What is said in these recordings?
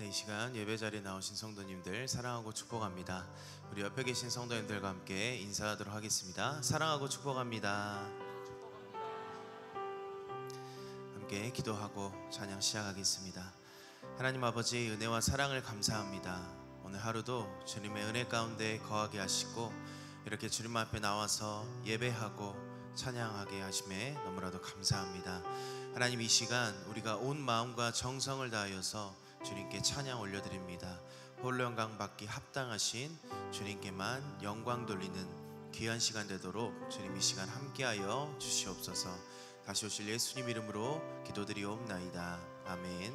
이 시간 예배 자리에 나오신 성도님들 사랑하고 축복합니다. 우리 옆에 계신 성도님들과 함께 인사하도록 하겠습니다. 사랑하고 축복합니다. 함께 기도하고 찬양 시작하겠습니다. 하나님 아버지, 은혜와 사랑을 감사합니다. 오늘 하루도 주님의 은혜 가운데 거하게 하시고 이렇게 주님 앞에 나와서 예배하고 찬양하게 하심에 너무나도 감사합니다. 하나님, 이 시간 우리가 온 마음과 정성을 다하여서 주님께 찬양 올려드립니다. 홀로 영광 받기 합당하신 주님께만 영광 돌리는 귀한 시간 되도록 주님 이 시간 함께하여 주시옵소서. 다시 오실 예수님 이름으로 기도드리옵나이다. 아멘.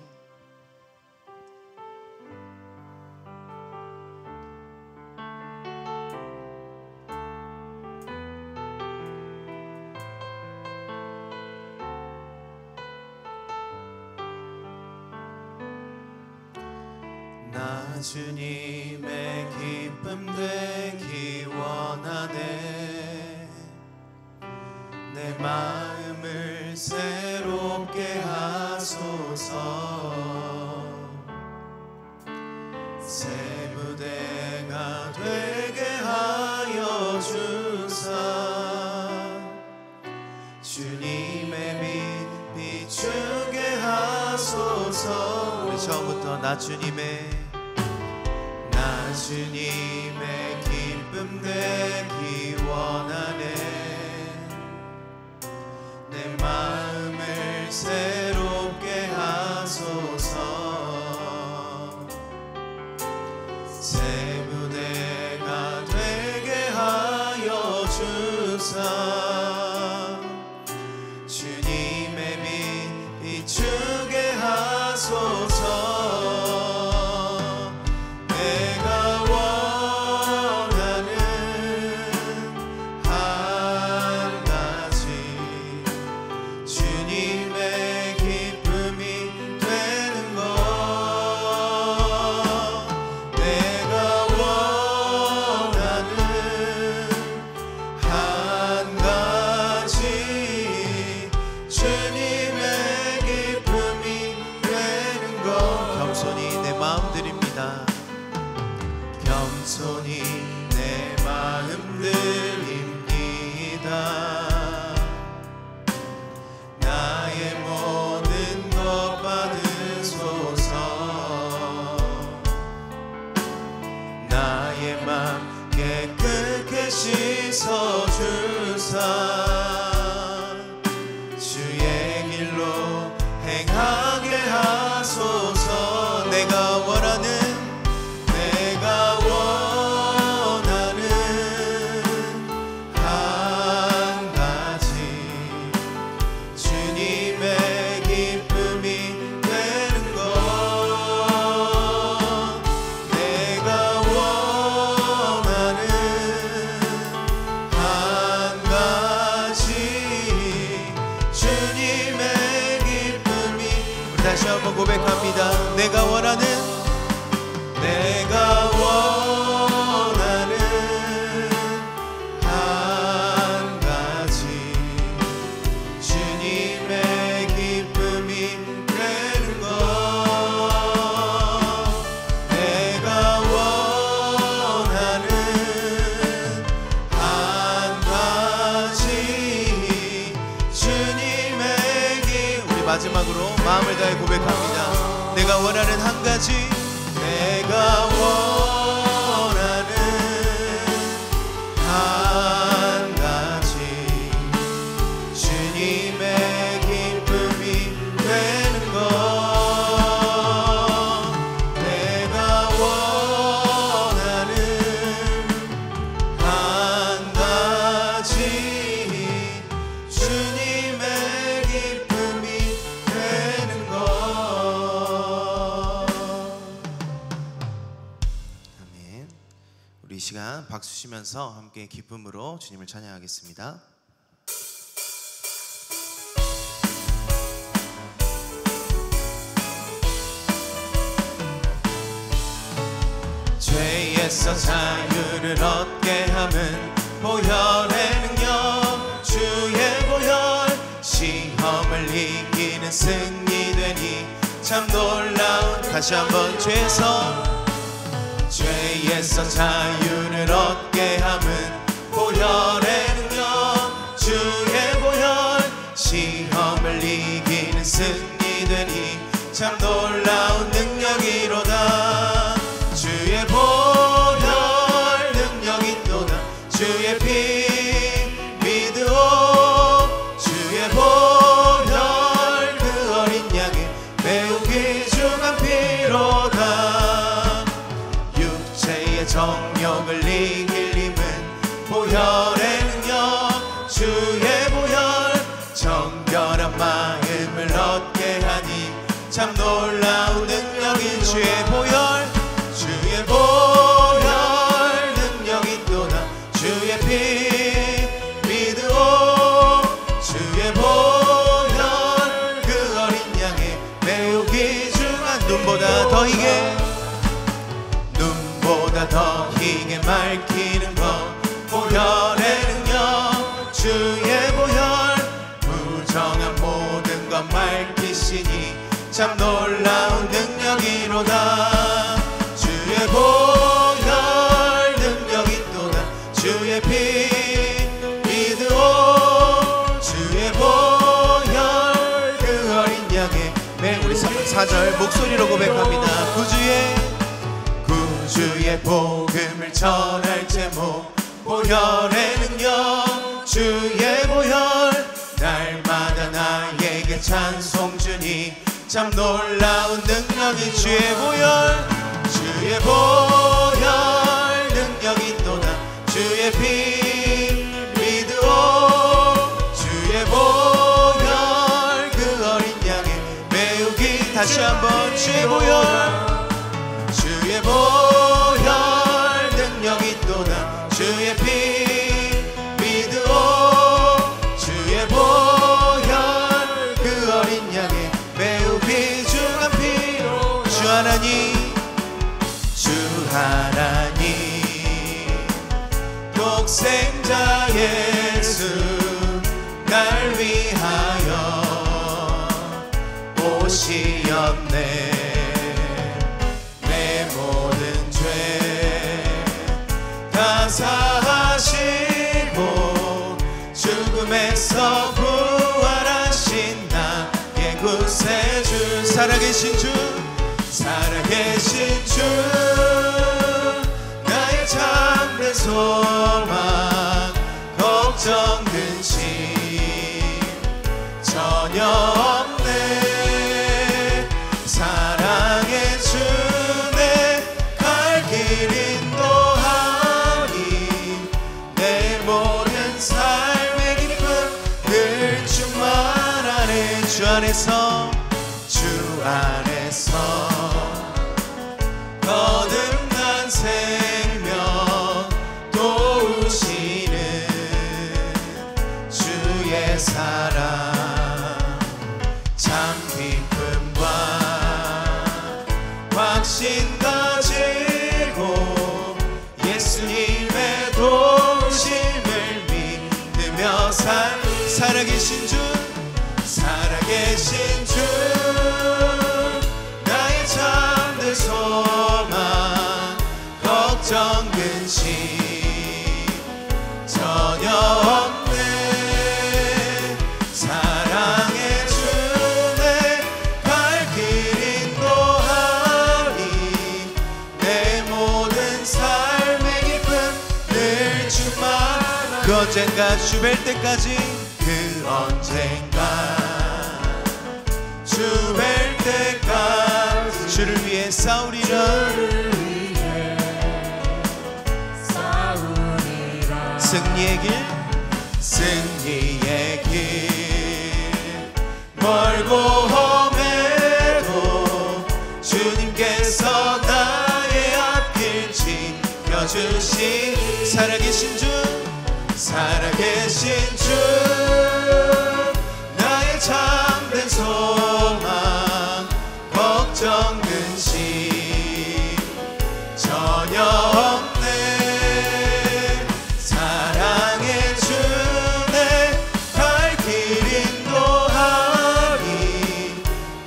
나 주님의 기쁨 되기 원하네. 내 마음을 새롭게 하소서. 새 무대가 되게 하여 주사. 주님의 빛 비추게 하소서. 우리 처음부터 나 주님의 기쁨 되기 원하네. 내 마음을 새롭게 하소서. 새 무대가 되게 하여 주사. 주님의 빛 비추게 하소서. 겸손히 내 마음 드립니다. 나의 모든 것 받으소서. 나의 맘 깨끗게 씻어주사. 주의 길로 행하게 하소서. 내가 원하는 한 가지. 주님의 기쁨이 되는 것. 내가 원하는 한 가지. 주님의 기쁨이. 우리 다시 한번 고백합니다. 내가 원하는 한 가지. 주님의 기쁨이 되는 것. 내가 원하는 한 가지. 주님의 우리 마지막으로 마음을 다해 고백합니다. 내가 원하는 한 가지. 내가 원하는 한 가지. 주님의 기쁨이 되는 것. 내가 원하는 한 가지. 주님의 기쁨이 되는 것. 우리 이 시간 박수 치면서 함께 기쁨으로 주님을 찬양하겠습니다. 죄에서 자유를 얻게 함은 보혈의 능력. 주의 보혈 시험을 이기는 승리 되니 참 놀라운 다시 한번 죄에서 자유를 얻게 함은 보혈의 능력 주의 보혈 시험을 이기는 승리되니 참 놀라운 능력이로다 주의 보혈 능력이 또다 주의 피 믿으오 주의 보혈 그 어린 양의 매우 귀중한 피로다 육체의 정욕을 이길 힘은 보혈의 능력 주의 보혈 정결한 마음을 얻게 하니 참 놀라운 능력인 주의 보혈 능력이 또다 주의 피 믿으오 주의 보혈 그 어린 양의 매우 귀중한 눈보다 더 희게 맑히는 것 보혈의 능력 주의 보혈 부정한 모든 것 맑히시니 참 놀라운 능력이로다 주의 보혈 능력이 또다 주의 피 믿으오 주의 보혈 그 어린 양의 우리 4절 목소리로 고백합니다 구주의 복음을 전할 제목 보혈의 능력 주의 보혈 날마다 나에게 찬송 주니 참 놀라운 능력이 주의 보혈 능력이 또다 주의 피 믿으오 주의 보혈 그 어린 양의 매우 다시 한번 주의 보혈 능력이 또다 주의 피 믿으오 주의 보혈 그 어린 양의 매우 귀중한 피로 주 하나님 독생자 예수 날 위하여 오시었네 내 모든 죄 다 사하시고 죽음에서 부활하신 나의 구세주 살아계신 주 나의 참된 소망 걱정 근심 전혀 없네 사랑의 주 내 갈 길 인도하니 내 모든 삶의 기쁨 늘 충만하네 주 안에서 거듭난 생명 도우시는 주의 사랑 참 기쁨과 확신 가지고 예수님의 도우심을 믿으며 살아계신 주 나의 참된 소망 걱정 근심 전혀 없네 사랑의 주 내 갈 길 인도하니 내 모든 삶의 기쁨 늘 충만하네 그 언젠가 주 뵐 때까지 주 뵐 때까지 주를 위해 싸우리라 승리의 길 멀고 험해도 주님께서 나의 앞길 지켜주신 살아계신 주 나의 참된 소망 걱정 근심 전혀 없네 사랑의 주 내 갈 길 인도하니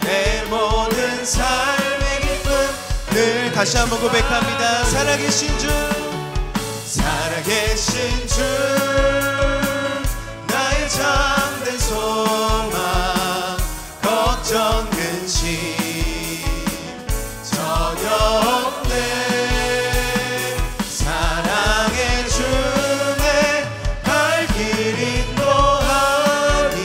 내 모든 삶의 기쁨 다시 한번 고백합니다. 살아계신 주, 살아계신 주, 나의 참된 소망, 걱정 근심 전혀 없네. 사랑의 주내 갈 길 인도하니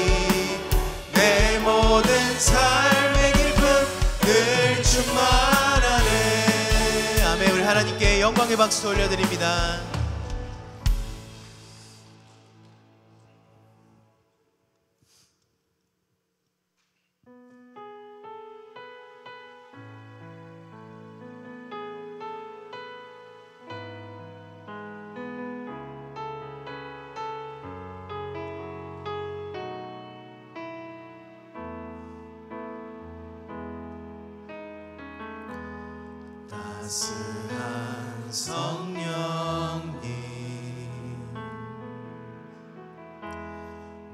내 모든 삶의 길은 늘 충만하네. 아멘. 우리 하나님께 영광의 박수 올려드립니다. 따스한 성령님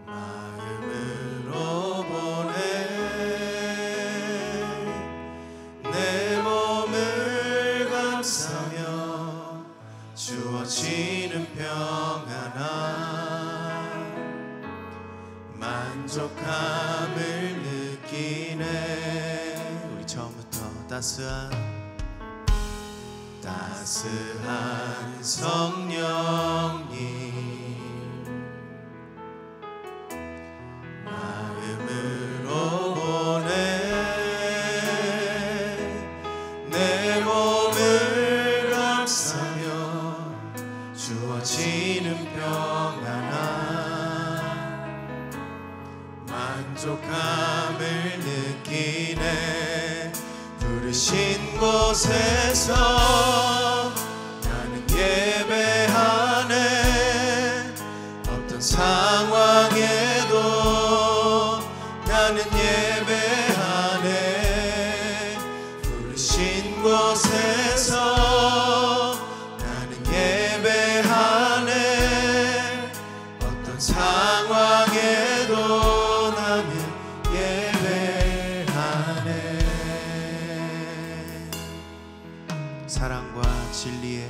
마음으로 보내 내 몸을 감싸며 주어지는 평안함 만족함을 느끼네. 우리 처음부터 따스한 성령님 마음으로 보내 내 몸을 감싸며 주어지는 평안함 만족함을 느끼네. 부르신 곳에서 나는 예배하네. 어떤 상황에도 나는 예배하네. 부르신 곳에서 나는 예배하네. 어떤 상황에도 나는 예배하네. 사랑과 진리에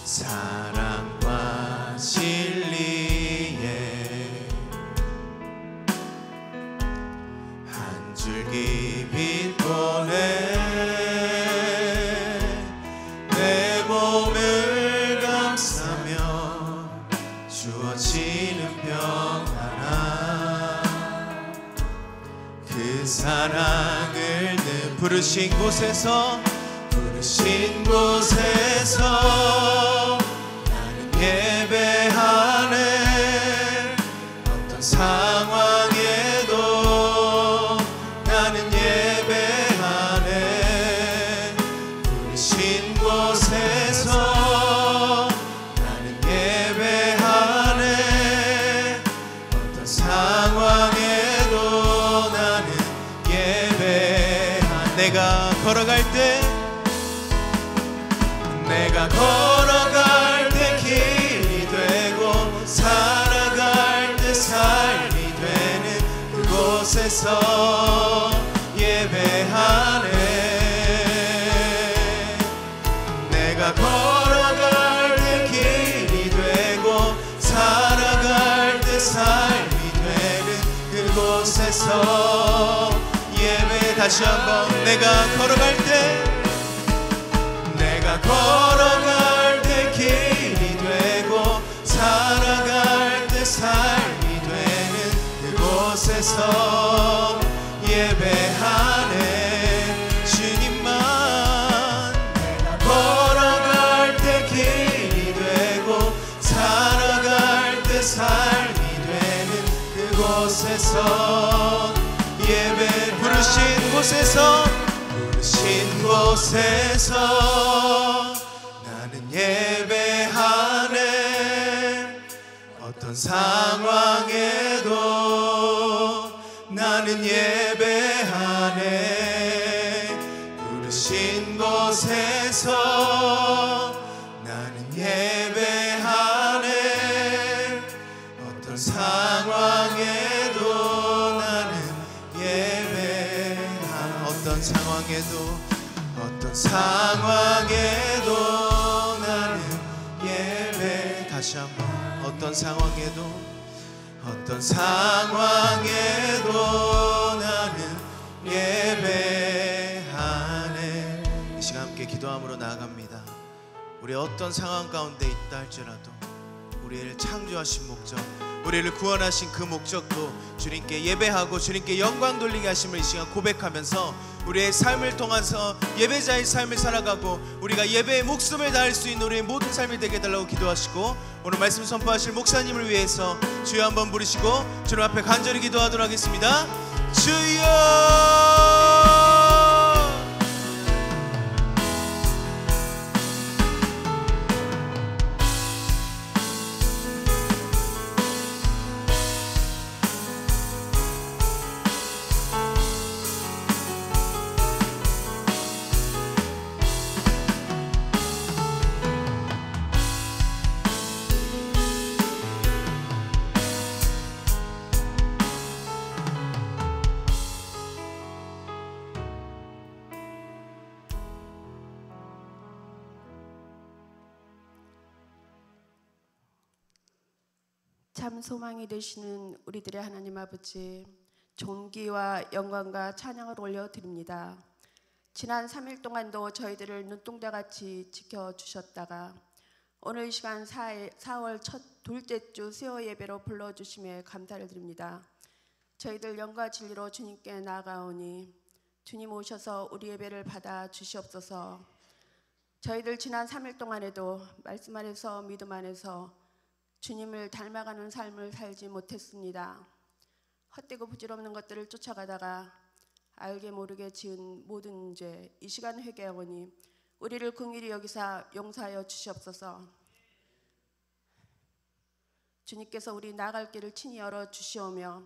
사랑과 진리에 한 줄기 빛 보내 내 몸을 감싸며 주어지는 평안함 그 사랑을 늘 부르신 곳에서 나는 예배하네. 어떤 상황에도 나는 예배하네. 부르신 곳에서 나는 예배하네. 어떤 상황에도 나는 예배하네. 내가 걸어갈 때 길이 되고 살아갈 때 삶이 되는 그곳에서 예배하네. 내가 걸어갈 때 길이 되고 살아갈 때 삶이 되는 그곳에서 예배. 다시 한번. 내가 걸어갈 때 걸어갈 때 길이 되고 살아갈 때 삶이 되는 그곳에서 예배하네. 주님만. 내가 걸어갈 때 길이 되고 살아갈 때 삶이 되는 그곳에서 예배. 부르신 곳에서 나는 예배하네. 어떤 상황에도 나는 예배하네. 부르신 곳에서 나는 예배하네. 어떤 상황에도 나는 예배하네. 어떤 어떤 상황에도 나는 예배. 다시 한번 어떤 상황에도 나는 예배하네. 이 시간 함께 기도함으로 나아갑니다. 우리 어떤 상황 가운데 있다 할지라도 우리를 창조하신 목적, 우리를 구원하신 그 목적도 주님께 예배하고 주님께 영광 돌리게 하심을 이 시간 고백하면서 우리의 삶을 통해서 예배자의 삶을 살아가고 우리가 예배에 목숨을 다할 수 있는 우리의 모든 삶이 되게 해달라고 기도하시고, 오늘 말씀 선포하실 목사님을 위해서 주여 한번 부르시고 주님 앞에 간절히 기도하도록 하겠습니다. 주여. 참 소망이 되시는 우리들의 하나님 아버지, 존귀와 영광과 찬양을 올려드립니다. 지난 3일 동안도 저희들을 눈동자같이 지켜주셨다가 오늘 이 시간 4월 첫 둘째 주 수요 예배로 불러주심에 감사를 드립니다. 저희들 영과 진리로 주님께 나아가오니 주님 오셔서 우리 예배를 받아 주시옵소서. 저희들 지난 3일 동안에도 말씀 안에서 믿음 안에서 주님을 닮아가는 삶을 살지 못했습니다. 헛되고 부질없는 것들을 쫓아가다가 알게 모르게 지은 모든 죄, 이 시간 회개하오니 우리를 긍휼히 여기사 용서하여 주시옵소서. 주님께서 우리 나갈 길을 친히 열어 주시오며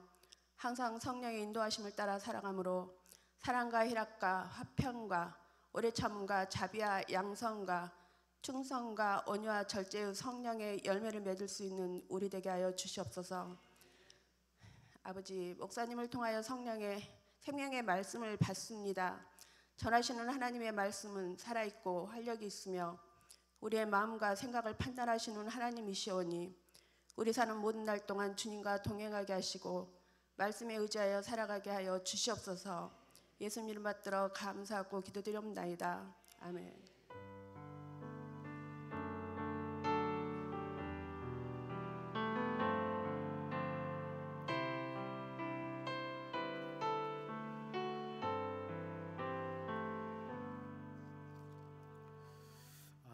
항상 성령의 인도하심을 따라 살아가므로 사랑과 희락과 화평과 오래 참음과 자비와 양성과 충성과 온유와 절제의 성령의 열매를 맺을 수 있는 우리 되게 하여 주시옵소서. 아버지, 목사님을 통하여 성령의 생명의 말씀을 받습니다. 전하시는 하나님의 말씀은 살아있고 활력이 있으며 우리의 마음과 생각을 판단하시는 하나님이시오니 우리 사는 모든 날 동안 주님과 동행하게 하시고 말씀에 의지하여 살아가게 하여 주시옵소서. 예수님 이름 받들어 감사하고 기도드리옵나이다. 아멘.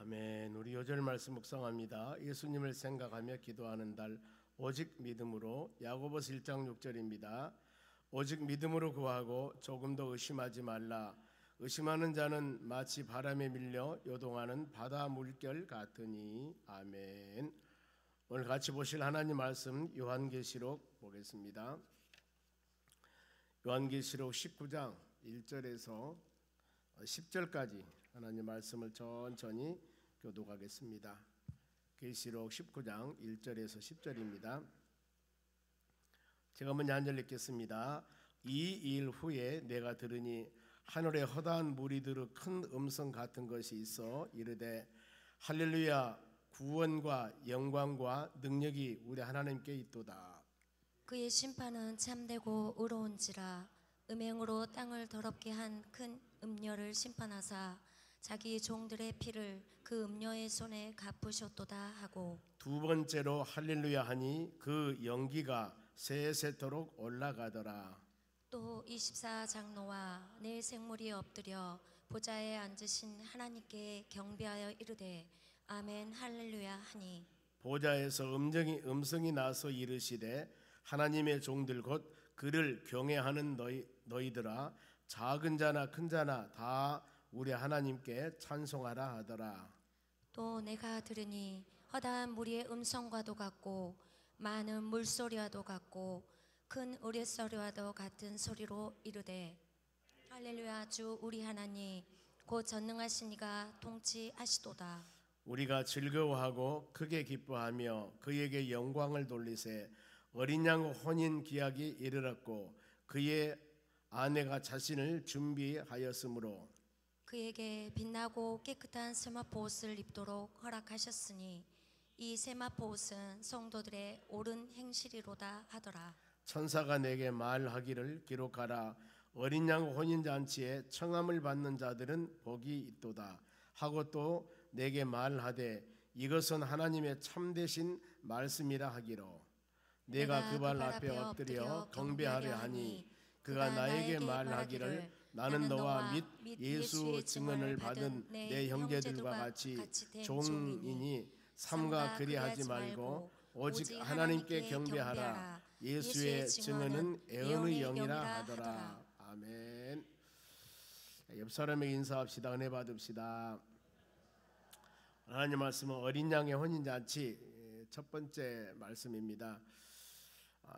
아멘. 우리 요절 말씀 묵상합니다. 예수님을 생각하며 기도하는 달 오직 믿음으로. 야고보서 1장 6절입니다. 오직 믿음으로 구하고 조금도 의심하지 말라. 의심하는 자는 마치 바람에 밀려 요동하는 바다 물결 같으니. 아멘. 오늘 같이 보실 하나님 말씀 요한계시록 보겠습니다. 요한계시록 19장 1절에서 10절까지 하나님 말씀을 천천히 교독하겠습니다. 계시록 19장 1절에서 10절입니다. 제가 먼저 한 절 읽겠습니다. 이 일 후에 내가 들으니 하늘에 허다한 무리들의 큰 음성 같은 것이 있어 이르되 할렐루야, 구원과 영광과 능력이 우리 하나님께 있도다. 그의 심판은 참되고 의로운지라. 음행으로 땅을 더럽게 한 큰 음녀를 심판하사 자기 종들의 피를 그 음녀의 손에 갚으셨도다 하고, 두 번째로 할렐루야 하니 그 연기가 세세토록 올라가더라. 또 24장로와 네 생물이 엎드려 보좌에 앉으신 하나님께 경배하여 이르되 아멘 할렐루야 하니, 보좌에서 음성이 나서 이르시되 하나님의 종들 곧 그를 경외하는 너희들아, 작은 자나 큰 자나 다 우리 하나님께 찬송하라 하더라. 또 내가 들으니 허다한 무리의 음성과도 같고 많은 물소리와도 같고 큰 우레소리와도 같은 소리로 이르되 할렐루야, 주 우리 하나님 곧 전능하신 이가 통치하시도다. 우리가 즐거워하고 크게 기뻐하며 그에게 영광을 돌리세. 어린 양 혼인 기약이 이르렀고 그의 아내가 자신을 준비하였으므로 그에게 빛나고 깨끗한 세마포옷을 입도록 허락하셨으니 이 세마포옷은 성도들의 옳은 행실이로다 하더라. 천사가 내게 말하기를 기록하라. 어린 양 혼인잔치에 청함을 받는 자들은 복이 있도다 하고 또 내게 말하되 이것은 하나님의 참되신 말씀이라 하기로 내가 그 발 앞에 엎드려 경배하려 하니 그가 나에게 말하기를 나는 너와 및 예수의 증언을 받은 내 형제들과 같이 종이니 삼가 그리하지 말고 오직 하나님께 경배하라. 예수의 증언은 애언의 영이라 하더라. 아멘. 옆 사람에게 인사합시다. 은혜 받읍시다. 하나님 말씀은 어린 양의 혼인잔치 첫 번째 말씀입니다.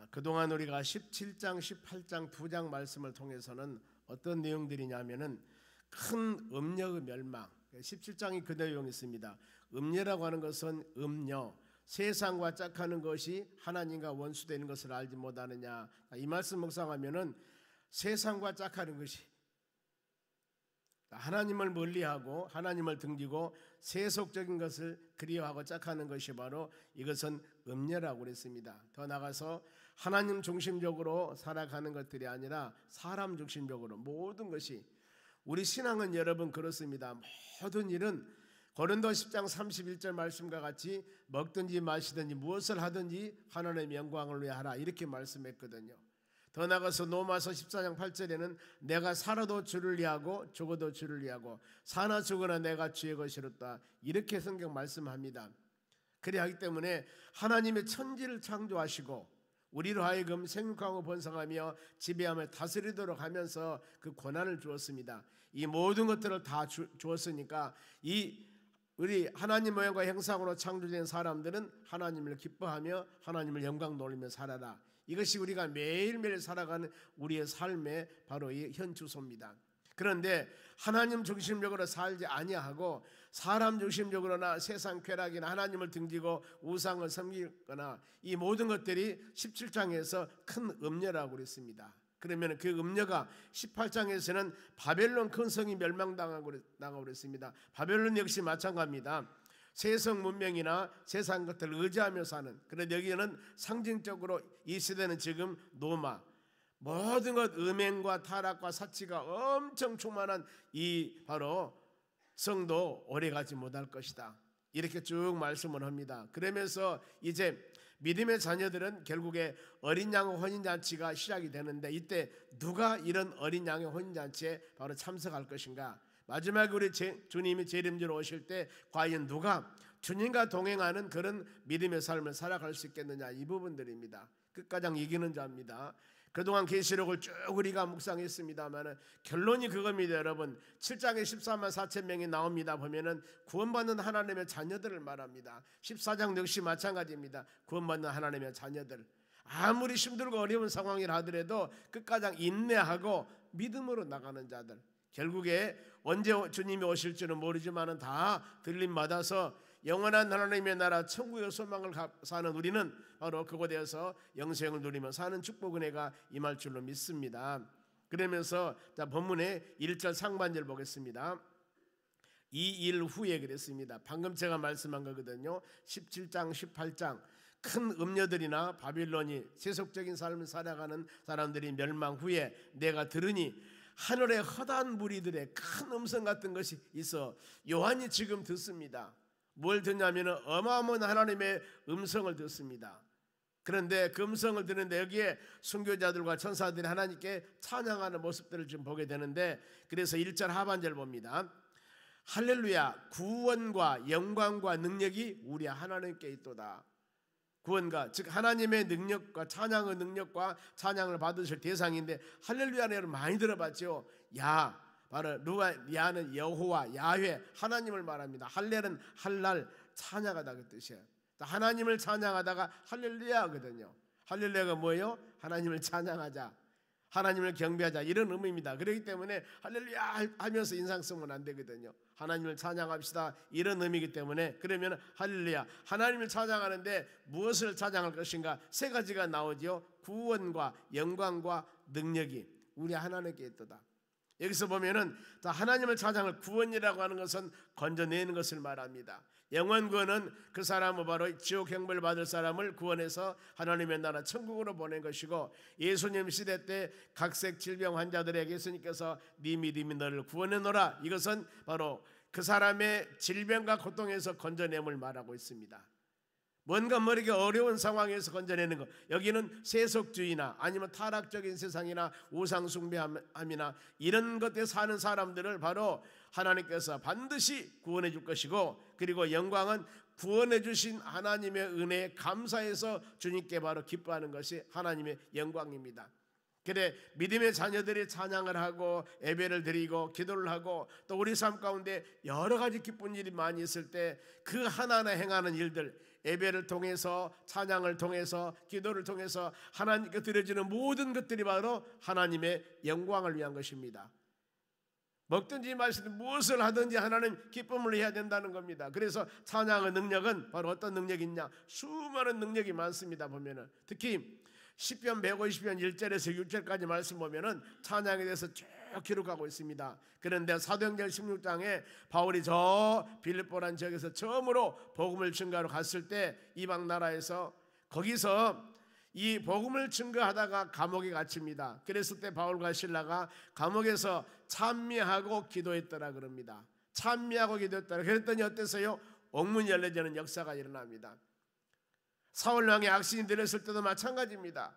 그동안 우리가 17장, 18장 두 장 말씀을 통해서는 어떤 내용들이냐면은 큰 음녀의 멸망. 17장이 그 내용이 있습니다. 음녀라고 하는 것은 음녀, 세상과 짝하는 것이 하나님과 원수되는 것을 알지 못하느냐. 이 말씀 묵상하면은 세상과 짝하는 것이 하나님을 멀리하고 하나님을 등지고 세속적인 것을 그리워하고 짝하는 것이 바로 이것은 음녀라고 그랬습니다. 더 나아가서 하나님 중심적으로 살아가는 것들이 아니라 사람 중심적으로 모든 것이 우리 신앙은 여러분 그렇습니다. 모든 일은 고린도 10장 31절 말씀과 같이 먹든지 마시든지 무엇을 하든지 하나님의 영광을 위해 하라 이렇게 말씀했거든요. 더 나아가서 로마서 14장 8절에는 내가 살아도 주를 위하고 죽어도 주를 위하고 사나 죽으나 내가 주의 것이로다 이렇게 성경 말씀합니다. 그래야 하기 때문에 하나님의 천지를 창조하시고 우리로 하여금 생육하고 번성하며 지배하며 다스리도록 하면서 그 권한을 주었습니다. 이 모든 것들을 다 주었으니까 이 우리 하나님 모양과 형상으로 창조된 사람들은 하나님을 기뻐하며 하나님을 영광 돌리며 살아라. 이것이 우리가 매일매일 살아가는 우리의 삶의 바로 이 현주소입니다. 그런데 하나님 중심적으로 살지 아니하고 사람 중심적으로나 세상 쾌락이나 하나님을 등지고 우상을 섬기거나 이 모든 것들이 17장에서 큰 음녀라고 그랬습니다. 그러면 그 음녀가 18장에서는 바벨론 큰 성이 멸망당하고 그랬습니다. 바벨론 역시 마찬가지입니다. 세상 문명이나 세상 것들을 의지하며 사는, 그런데 여기는 상징적으로 이 시대는 지금 노마, 모든 것 음행과 타락과 사치가 엄청 충만한 이 바로 성도 오래가지 못할 것이다 이렇게 쭉 말씀을 합니다. 그러면서 이제 믿음의 자녀들은 결국에 어린 양의 혼인잔치가 시작이 되는데 이때 누가 이런 어린 양의 혼인잔치에 바로 참석할 것인가. 마지막에 우리 주님이 재림지로 오실 때 과연 누가 주님과 동행하는 그런 믿음의 삶을 살아갈 수 있겠느냐, 이 부분들입니다. 끝가장 이기는 자입니다. 그동안 계시록을 쭉 우리가 묵상했습니다만 결론이 그겁니다. 여러분 7장에 14만 4천 명이 나옵니다. 보면은 구원받는 하나님의 자녀들을 말합니다. 14장 역시 마찬가지입니다. 구원받는 하나님의 자녀들, 아무리 힘들고 어려운 상황이라 하더라도 끝가장 인내하고 믿음으로 나가는 자들, 결국에 언제 주님이 오실지는 모르지만 다 들림받아서 영원한 하나님의 나라 천국의 소망을 사는 우리는 바로 그곳에서 영생을 누리며 사는 축복 은혜가 임할 줄로 믿습니다. 그러면서 본문의 1절 상반절 보겠습니다. 이 일 후에 그랬습니다. 방금 제가 말씀한 거거든요. 17장 18장 큰 음녀들이나 바빌론이 세속적인 삶을 살아가는 사람들이 멸망 후에 내가 들으니 하늘에 허다한 무리들의 큰 음성 같은 것이 있어. 요한이 지금 듣습니다. 뭘 듣냐면 어마어마한 하나님의 음성을 듣습니다. 그런데 그 음성을 듣는데 여기에 순교자들과 천사들이 하나님께 찬양하는 모습들을 좀 보게 되는데, 그래서 1절 하반절 봅니다. 할렐루야, 구원과 영광과 능력이 우리 하나님께 있도다. 구원과 즉 하나님의 능력과 찬양의 능력과 찬양을 받으실 대상인데, 할렐루야는 여러분 많이 들어봤죠. 야, 바로 누가, 야는 여호와 야훼 하나님을 말합니다. 할렐은 할랄 찬양하다 그 뜻이에요. 하나님을 찬양하다가 할렐루야거든요. 할렐루야가 뭐예요? 하나님을 찬양하자, 하나님을 경배하자, 이런 의미입니다. 그렇기 때문에 할렐루야 하면서 인상 쓰면 안 되거든요. 하나님을 찬양합시다, 이런 의미이기 때문에. 그러면 할렐루야, 하나님을 찬양하는데 무엇을 찬양할 것인가? 세 가지가 나오죠. 구원과 영광과 능력이 우리 하나님께 있도다. 여기서 보면은 하나님을 찬양을 구원이라고 하는 것은 건져내는 것을 말합니다. 영원 구원은 그 사람은 바로 지옥 형벌 받을 사람을 구원해서 하나님의 나라 천국으로 보낸 것이고, 예수님 시대 때 각색 질병 환자들에게 예수님께서 네 믿음이 너를 구원해노라, 이것은 바로 그 사람의 질병과 고통에서 건져냄을 말하고 있습니다. 뭔가 모르게 어려운 상황에서 건져내는 것, 여기는 세속주의나 아니면 타락적인 세상이나 우상숭배함이나 이런 것에 사는 사람들을 바로 하나님께서 반드시 구원해 줄 것이고, 그리고 영광은 구원해 주신 하나님의 은혜에 감사해서 주님께 바로 기뻐하는 것이 하나님의 영광입니다. 그래 믿음의 자녀들이 찬양을 하고 예배를 드리고 기도를 하고 또 우리 삶 가운데 여러 가지 기쁜 일이 많이 있을 때 그 하나하나 행하는 일들, 예배를 통해서 찬양을 통해서 기도를 통해서 하나님께 드려지는 모든 것들이 바로 하나님의 영광을 위한 것입니다. 먹든지 마시든지 무엇을 하든지 하나님 기쁨을 해야 된다는 겁니다. 그래서 찬양의 능력은 바로 어떤 능력이 있냐? 수많은 능력이 많습니다. 보면은 특히 시편 150편 1절에서 6절까지 말씀 보면은 찬양에 대해서 쭉 기록하고 있습니다. 그런데 사도행전 16장에 바울이 저 빌립보란 지역에서 처음으로 복음을 증거하러 갔을 때 이방 나라에서 거기서 이 복음을 증거하다가 감옥에 갇힙니다. 그랬을 때 바울과 실라가 감옥에서 찬미하고 기도했더라 그럽니다. 찬미하고 기도했더라. 그랬더니 어땠어요? 옥문이 열려지는 역사가 일어납니다. 사울왕의 악신이 들었을 때도 마찬가지입니다.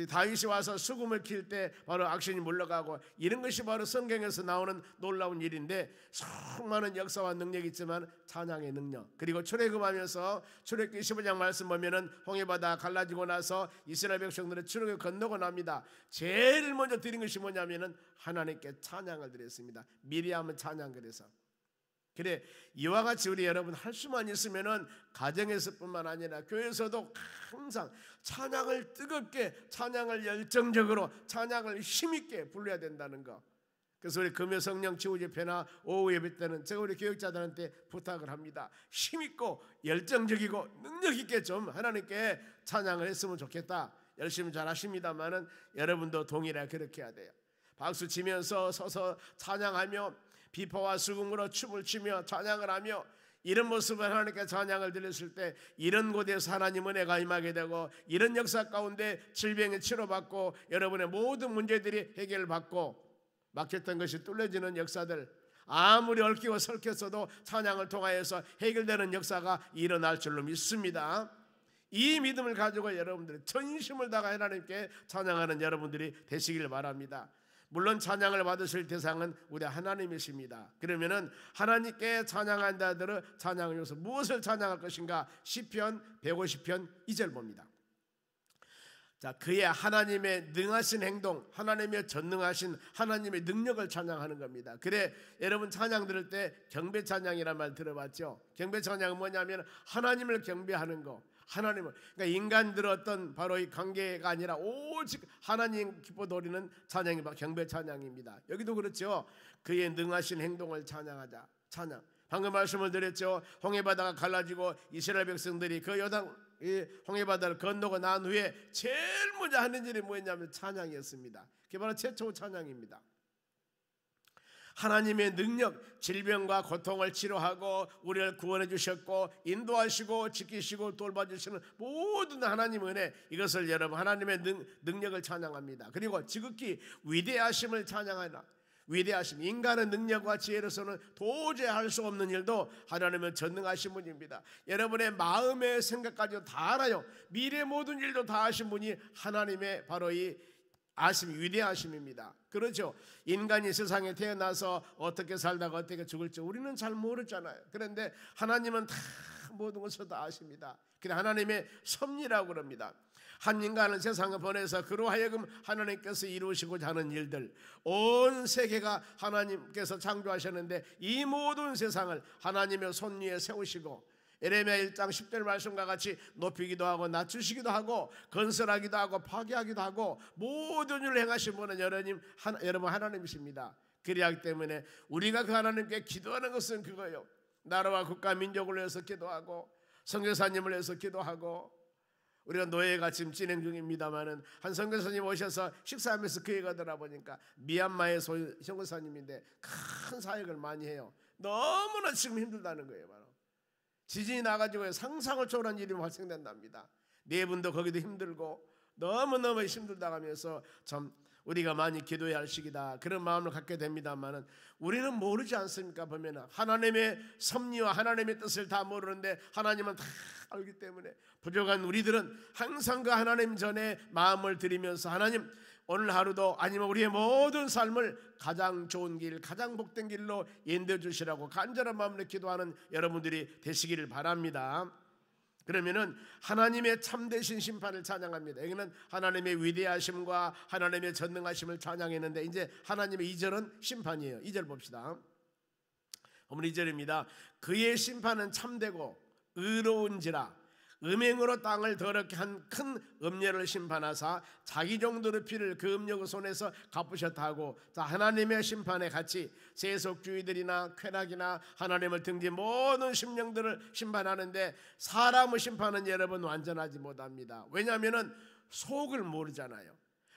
다윗이 와서 수금을 킬 때 바로 악신이 물러가고, 이런 것이 바로 성경에서 나오는 놀라운 일인데, 수많은 역사와 능력이 있지만 찬양의 능력, 그리고 출애굽하면서 출애굽기 15장 말씀 보면은 홍해바다 갈라지고 나서 이스라엘 백성들은 출애굽 건너고 납니다. 제일 먼저 드린 것이 뭐냐면은 하나님께 찬양을 드렸습니다. 미리암은 찬양. 그래 이와 같이 우리 여러분 할 수만 있으면은 가정에서뿐만 아니라 교회에서도 항상 찬양을 뜨겁게, 찬양을 열정적으로, 찬양을 힘있게 불러야 된다는 거. 그래서 우리 금요 성령 지우 집회나 오후 예배 때는 제가 우리 교육자들한테 부탁을 합니다. 힘있고 열정적이고 능력있게 좀 하나님께 찬양을 했으면 좋겠다. 열심히 잘 하십니다만은 여러분도 동일하게 그렇게 해야 돼요. 박수 치면서 서서 찬양하며 비파와 수금으로 춤을 추며 찬양을 하며, 이런 모습을 하나님께 찬양을 드렸을 때 이런 곳에서 하나님 은혜가 임하게 되고, 이런 역사 가운데 질병이 치료받고 여러분의 모든 문제들이 해결받고 막혔던 것이 뚫려지는 역사들, 아무리 얽히고 설켰어도 찬양을 통하여서 해결되는 역사가 일어날 줄로 믿습니다. 이 믿음을 가지고 여러분들이 전심을 다가 하나님께 찬양하는 여러분들이 되시길 바랍니다. 물론 찬양을 받으실 대상은 우리 하나님이십니다. 그러면은 하나님께 찬양한다 하더라도 찬양을 위해서 무엇을 찬양할 것인가? 시편 150편 2절 봅니다. 자, 그의 하나님의 능하신 행동, 하나님의 전능하신 하나님의 능력을 찬양하는 겁니다. 그래 여러분 찬양 들을 때 경배 찬양이란 말 들어봤죠? 경배 찬양은 뭐냐면 하나님을 경배하는 거. 하나님을, 그러니까 인간들 어떤 바로 이 관계가 아니라 오직 하나님 기뻐 드리는 찬양이 바로 경배 찬양입니다. 여기도 그렇죠. 그의 능하신 행동을 찬양하자. 찬양. 방금 말씀을 드렸죠. 홍해바다가 갈라지고 이스라엘 백성들이 그 요단 홍해바다를 건너고 난 후에 제일 먼저 하는 일이 뭐였냐면 찬양이었습니다. 그게 바로 최초 찬양입니다. 하나님의 능력, 질병과 고통을 치료하고 우리를 구원해 주셨고 인도하시고 지키시고 돌봐주시는 모든 하나님의 은혜, 이것을 여러분 하나님의 능력을 찬양합니다. 그리고 지극히 위대하심을 찬양하나. 위대하심, 인간의 능력과 지혜로서는 도저히 할 수 없는 일도 하나님은 전능하신 분입니다. 여러분의 마음의 생각까지도 다 알아요. 미래 모든 일도 다 아신 분이 하나님의 바로 이 아심, 위대하심입니다. 그렇죠. 인간이 세상에 태어나서 어떻게 살다가 어떻게 죽을지 우리는 잘 모르잖아요. 그런데 하나님은 다 모든 것을 다 아십니다. 그래 하나님의 섭리라고 그럽니다. 한 인간을 세상에 보내서 그로 하여금 하나님께서 이루시고자 하는 일들, 온 세계가 하나님께서 창조하셨는데 이 모든 세상을 하나님의 손 위에 세우시고 에레미야 1장 10절 말씀과 같이 높이기도 하고 낮추시기도 하고 건설하기도 하고 파괴하기도 하고 모든 일을 행하신 분은 여러분 하나님이십니다. 그리하기 때문에 우리가 그 하나님께 기도하는 것은 그거예요. 나라와 국가 민족을 위해서 기도하고 선교사님을 위해서 기도하고 우리가 노예가 지금 진행 중입니다마는 한 선교사님 오셔서 식사하면서 그 얘기가 들어보니까 미얀마의 선교사님인데 큰 사역을 많이 해요. 너무나 지금 힘들다는 거예요. 바로 지진이 나가지고 상상을 초월한 일이 발생된답니다. 네 분도 거기도 힘들고 너무너무 힘들다 하면서 참 우리가 많이 기도해야 할 시기다, 그런 마음을 갖게 됩니다만은 우리는 모르지 않습니까? 보면 하나님의 섭리와 하나님의 뜻을 다 모르는데 하나님은 다 알기 때문에 부족한 우리들은 항상 그 하나님 전에 마음을 드리면서 하나님, 오늘 하루도 아니면 우리의 모든 삶을 가장 좋은 길, 가장 복된 길로 인도해 주시라고 간절한 마음으로 기도하는 여러분들이 되시기를 바랍니다. 그러면은 하나님의 참되신 심판을 찬양합니다. 여기는 하나님의 위대하심과 하나님의 전능하심을 찬양했는데 이제 하나님의 2절은 심판이에요. 2절 봅시다. 오늘 2절입니다. 그의 심판은 참되고 의로운지라 음행으로 땅을 더럽게 한 큰 음녀를 심판하사 자기 종들의 피를 그 음녀의 손에서 갚으셨다 하고, 자, 하나님의 심판에 같이 세속주의들이나 쾌락이나 하나님을 등진 모든 심령들을 심판하는데 사람의 심판은 여러분 완전하지 못합니다. 왜냐하면 속을 모르잖아요.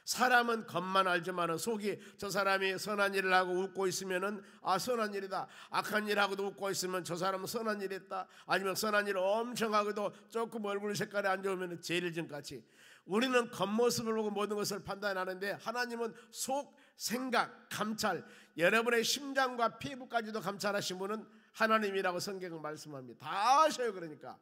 사람은 겉만 알지만은 속이, 저 사람이 선한 일을 하고 웃고 있으면은 아, 선한 일이다. 악한 일 하고도 웃고 있으면 저 사람은 선한 일 했다. 아니면 선한 일을 엄청 하고도 조금 얼굴 색깔이 안 좋으면 죄일증같이 우리는 겉모습을 보고 모든 것을 판단하는데 하나님은 속, 생각, 감찰, 여러분의 심장과 피부까지도 감찰하신 분은 하나님이라고 성경은 말씀합니다. 다 아셔요. 그러니까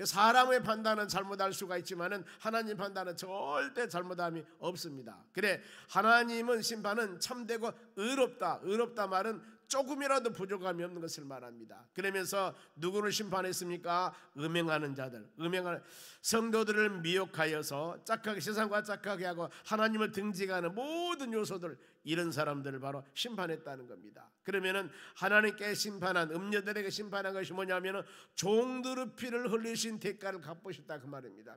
사람의 판단은 잘못할 수가 있지만은 하나님 판단은 절대 잘못함이 없습니다. 그래, 하나님은 심판은 참되고 의롭다. 의롭다 말은 조금이라도 부족함이 없는 것을 말합니다. 그러면서 누구를 심판했습니까? 음행하는 자들, 음행하는 성도들을 미혹하여서 짝하게, 세상과 짝하게 하고 하나님을 등지하는 모든 요소들, 이런 사람들을 바로 심판했다는 겁니다. 그러면은 하나님께 심판한, 음녀들에게 심판한 것이 뭐냐면은 종들의 피를 흘리신 대가를 갚으셨다, 그 말입니다.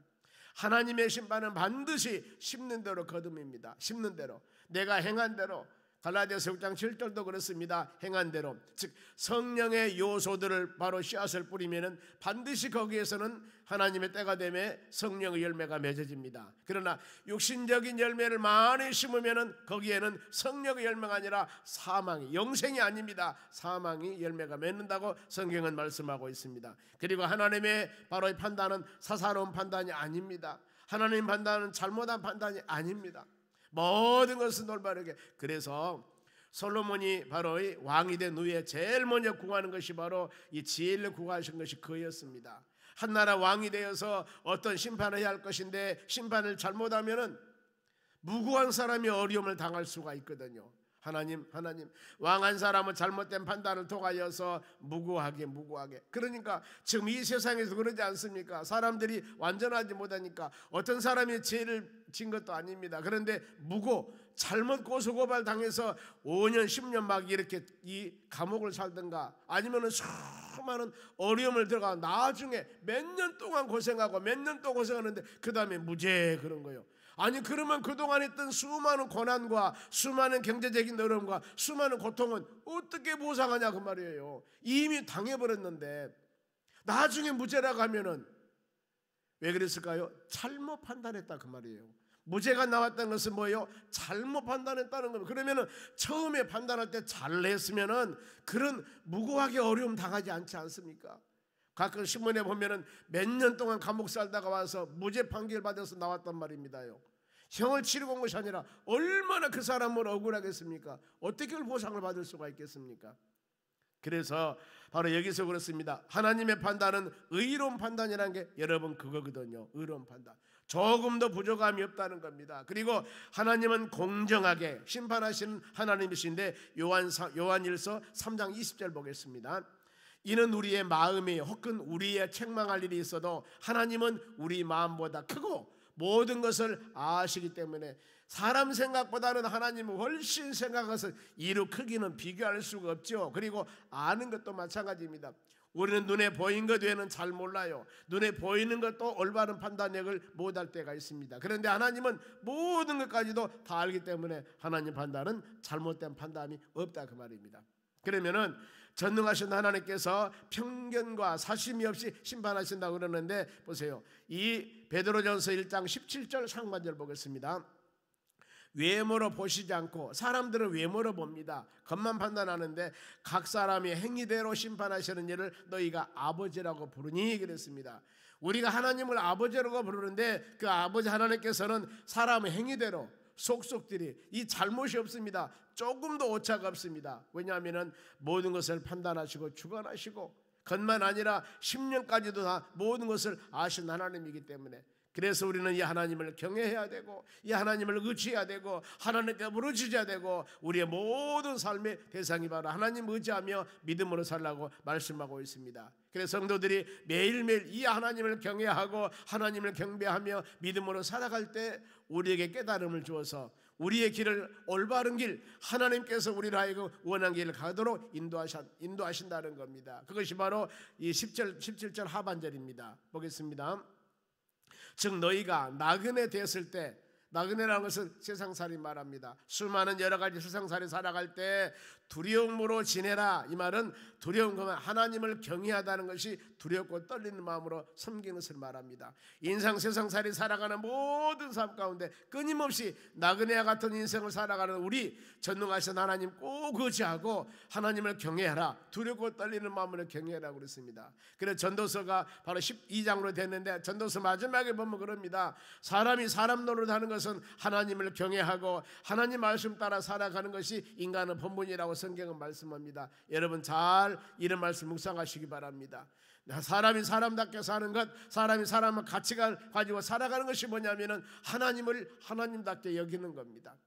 하나님의 심판은 반드시 심는 대로 거둠입니다. 심는 대로, 내가 행한 대로. 갈라디아서 6장 7절도 그렇습니다. 행한 대로, 즉 성령의 요소들을 바로 씨앗을 뿌리면은 반드시 거기에서는 하나님의 때가 되매 성령의 열매가 맺어집니다. 그러나 육신적인 열매를 많이 심으면은 거기에는 성령의 열매가 아니라 사망이, 영생이 아닙니다. 사망이 열매가 맺는다고 성경은 말씀하고 있습니다. 그리고 하나님의 바로 이 판단은 사사로운 판단이 아닙니다. 하나님 판단은 잘못한 판단이 아닙니다. 모든 것은 올바르게. 그래서 솔로몬이 바로 이 왕이 된 후에 제일 먼저 구하는 것이 바로 이 지혜를 구하신 것이 그였습니다. 한 나라 왕이 되어서 어떤 심판을 해야 할 것인데 심판을 잘못하면은 무고한 사람이 어려움을 당할 수가 있거든요. 하나님 왕 한 사람은 잘못된 판단을 통하여서 무고하게. 그러니까 지금 이 세상에서 그러지 않습니까? 사람들이 완전하지 못하니까 어떤 사람이 죄를 진 것도 아닙니다. 그런데 잘못 고소고발 당해서 5년 10년 막 이렇게 이 감옥을 살든가 아니면은 수많은 어려움을 들어가 나중에 몇 년 동안 고생하고 몇 년 또 고생하는데 그 다음에 무죄, 그런 거예요. 아니, 그러면 그동안 했던 수많은 고난과 수많은 경제적인 어려움과 수많은 고통은 어떻게 보상하냐 그 말이에요. 이미 당해버렸는데 나중에 무죄라고 하면은 왜 그랬을까요? 잘못 판단했다 그 말이에요. 무죄가 나왔다는 것은 뭐예요? 잘못 판단했다는 겁니다. 그러면은 처음에 판단할 때 잘했으면은 그런 무고하게 어려움 당하지 않지 않습니까? 가끔 신문에 보면은 몇 년 동안 감옥 살다가 와서 무죄 판결 받아서 나왔단 말입니다요. 형을 치르고 온 것이 아니라 얼마나 그 사람을 억울하겠습니까? 어떻게 그 보상을 받을 수가 있겠습니까? 그래서 바로 여기서 그렇습니다. 하나님의 판단은 의로운 판단이라는 게 여러분 그거거든요. 의로운 판단. 조금도 부족함이 없다는 겁니다. 그리고 하나님은 공정하게 심판하시는 하나님이신데 요한일서 3장 20절 보겠습니다. 이는 우리의 마음이 혹은 우리의 책망할 일이 있어도 하나님은 우리 마음보다 크고 모든 것을 아시기 때문에 사람 생각보다는 하나님은 훨씬 생각해서 이루 크기는 비교할 수가 없죠. 그리고 아는 것도 마찬가지입니다. 우리는 눈에 보인 것 외에는 잘 몰라요. 눈에 보이는 것도 올바른 판단력을 못할 때가 있습니다. 그런데 하나님은 모든 것까지도 다 알기 때문에 하나님 판단은 잘못된 판단이 없다 그 말입니다. 그러면은 전능하신 하나님께서 편견과 사심이 없이 심판하신다고 그러는데 보세요. 이 베드로전서 1장 17절 상반절 보겠습니다. 외모로 보시지 않고, 사람들은 외모로 봅니다. 겉만 판단하는데 각 사람이 행위대로 심판하시는 일을 너희가 아버지라고 부르니 그랬습니다. 우리가 하나님을 아버지라고 부르는데 그 아버지 하나님께서는 사람의 행위대로 속속들이 이 잘못이 없습니다. 조금도 오차가 없습니다. 왜냐하면 모든 것을 판단하시고 주관하시고 겉만 아니라 10년까지도 다 모든 것을 아신 하나님이기 때문에, 그래서 우리는 이 하나님을 경외해야 되고 이 하나님을 의지해야 되고 하나님께 부르짖어야 되고 우리의 모든 삶의 대상이 바로 하나님 의지하며 믿음으로 살라고 말씀하고 있습니다. 그래서 성도들이 매일매일 이 하나님을 경외하고 하나님을 경배하며 믿음으로 살아갈 때 우리에게 깨달음을 주어서 우리의 길을 올바른 길, 하나님께서 우리를 하여금 원한 길을 가도록 인도하신다는 겁니다. 그것이 바로 이 17절 하반절입니다. 보겠습니다. 즉 너희가 나그네 되었을 때, 나그네라는 것은 세상살이 말합니다. 수많은 여러 가지 세상살이 살아갈 때 두려움으로 지내라. 이 말은 두려운 것은 하나님을 경외하다는 것이 두렵고 떨리는 마음으로 섬기는 것을 말합니다. 인상 세상살이 살아가는 모든 삶 가운데 끊임없이 나그네와 같은 인생을 살아가는 우리 전능하신 하나님 꼭 의지하고 하나님을 경외하라. 두렵고 떨리는 마음으로 경외하라고 그랬습니다. 그래서 전도서가 바로 12장으로 됐는데 전도서 마지막에 보면 그럽니다. 사람이 사람 노릇하는 것은 하나님을 경외하고 하나님 말씀 따라 살아가는 것이 인간의 본분이라고 성경은 말씀합니다. 여러분 잘 이런 말씀 묵상하시기 바랍니다. 사람이 사람답게 사는 것, 사람이 사람의 가치관을 가지고 살아가는 것이 뭐냐면은 하나님을 하나님답게 여기는 겁니다.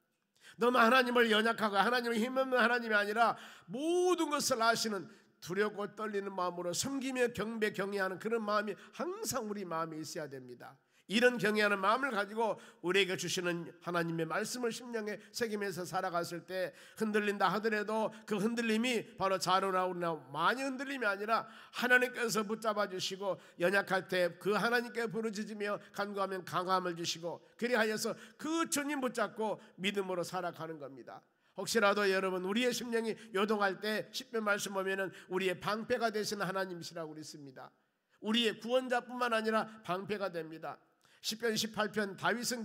너무 하나님을 연약하고 하나님을 힘없는 하나님이 아니라 모든 것을 아시는 두렵고 떨리는 마음으로 섬기며 경배 경외하는 그런 마음이 항상 우리 마음에 있어야 됩니다. 이런 경외하는 마음을 가지고 우리에게 주시는 하나님의 말씀을 심령에 새기면서 살아갔을 때 흔들린다 하더라도 그 흔들림이 바로 자로나오나 많이 흔들림이 아니라 하나님께서 붙잡아 주시고 연약할 때 그 하나님께 부르짖으며 간구하면 강함을 주시고 그리하여서 그 주님 붙잡고 믿음으로 살아가는 겁니다. 혹시라도 여러분 우리의 심령이 요동할 때 시편 말씀 보면은 우리의 방패가 되시는 하나님이시라고 그랬습니다. 우리의 구원자뿐만 아니라 방패가 됩니다. 시편 18편 다윗은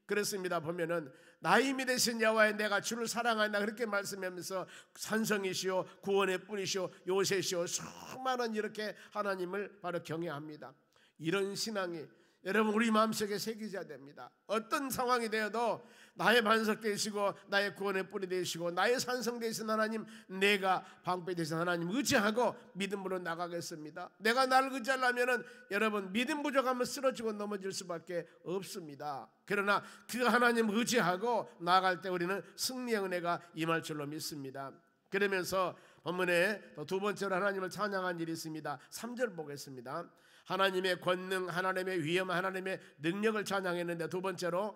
그렇습니다. 보면은 나의 힘이 되신 여호와여 내가 주를 사랑한다 그렇게 말씀하면서 산성이시오 구원의 뿌리시오 요새시오 수많은 이렇게 하나님을 바로 경외합니다. 이런 신앙이 여러분 우리 마음속에 새기셔야 됩니다. 어떤 상황이 되어도 나의 반석 되시고 나의 구원의 뿌리 되시고 나의 산성 되신 하나님, 내가 방패 되신 하나님 의지하고 믿음으로 나가겠습니다. 내가 나를 의지하려면 여러분 믿음 부족하면 쓰러지고 넘어질 수밖에 없습니다. 그러나 그 하나님 의지하고 나아갈 때 우리는 승리의 은혜가 임할 줄로 믿습니다. 그러면서 본문에 또 두 번째로 하나님을 찬양한 일이 있습니다. 3절 보겠습니다. 하나님의 권능, 하나님의 위엄, 하나님의 능력을 찬양했는데 두 번째로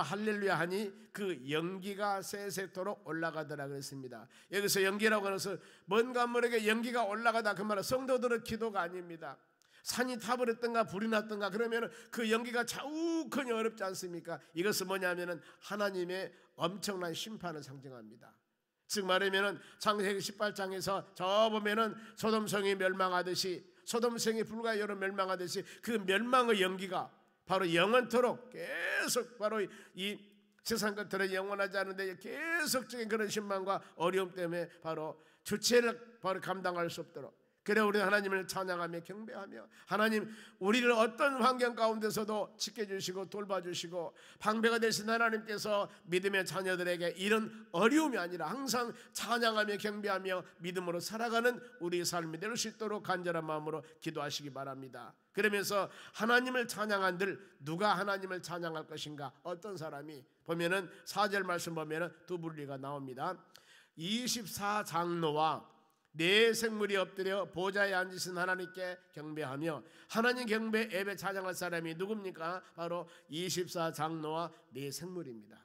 할렐루야 하니 그 연기가 세세토록 올라가더라 그랬습니다. 여기서 연기라고 하는 것은 뭔가 모르게 연기가 올라가다 그 말은 성도들의 기도가 아닙니다. 산이 타버렸던가 불이 났던가 그러면 그 연기가 자욱하니 어렵지 않습니까? 이것은 뭐냐면은 하나님의 엄청난 심판을 상징합니다. 즉 말하면은 창세기 18장에서 저 보면은 소돔성이 멸망하듯이 소돔성이 불과 여러 멸망하듯이 그 멸망의 연기가 바로 영원토록 계속 바로 이 세상 것들은 영원하지 않은데 계속적인 그런 신망과 어려움 때문에 바로 주체를 바로 감당할 수 없도록 그래 우리 하나님을 찬양하며 경배하며 하나님 우리를 어떤 환경 가운데서도 지켜주시고 돌봐주시고 방패가 되신 하나님께서 믿음의 자녀들에게 이런 어려움이 아니라 항상 찬양하며 경배하며 믿음으로 살아가는 우리의 삶이 될 수 있도록 간절한 마음으로 기도하시기 바랍니다. 그러면서 하나님을 찬양한들 누가 하나님을 찬양할 것인가? 어떤 사람이 보면은 4절 말씀 보면은 두 분리가 나옵니다. 24장로와 네 생물이 엎드려 보좌에 앉으신 하나님께 경배하며 하나님 경배 예배 찬양할 사람이 누굽니까? 바로 24장로와 네 생물입니다.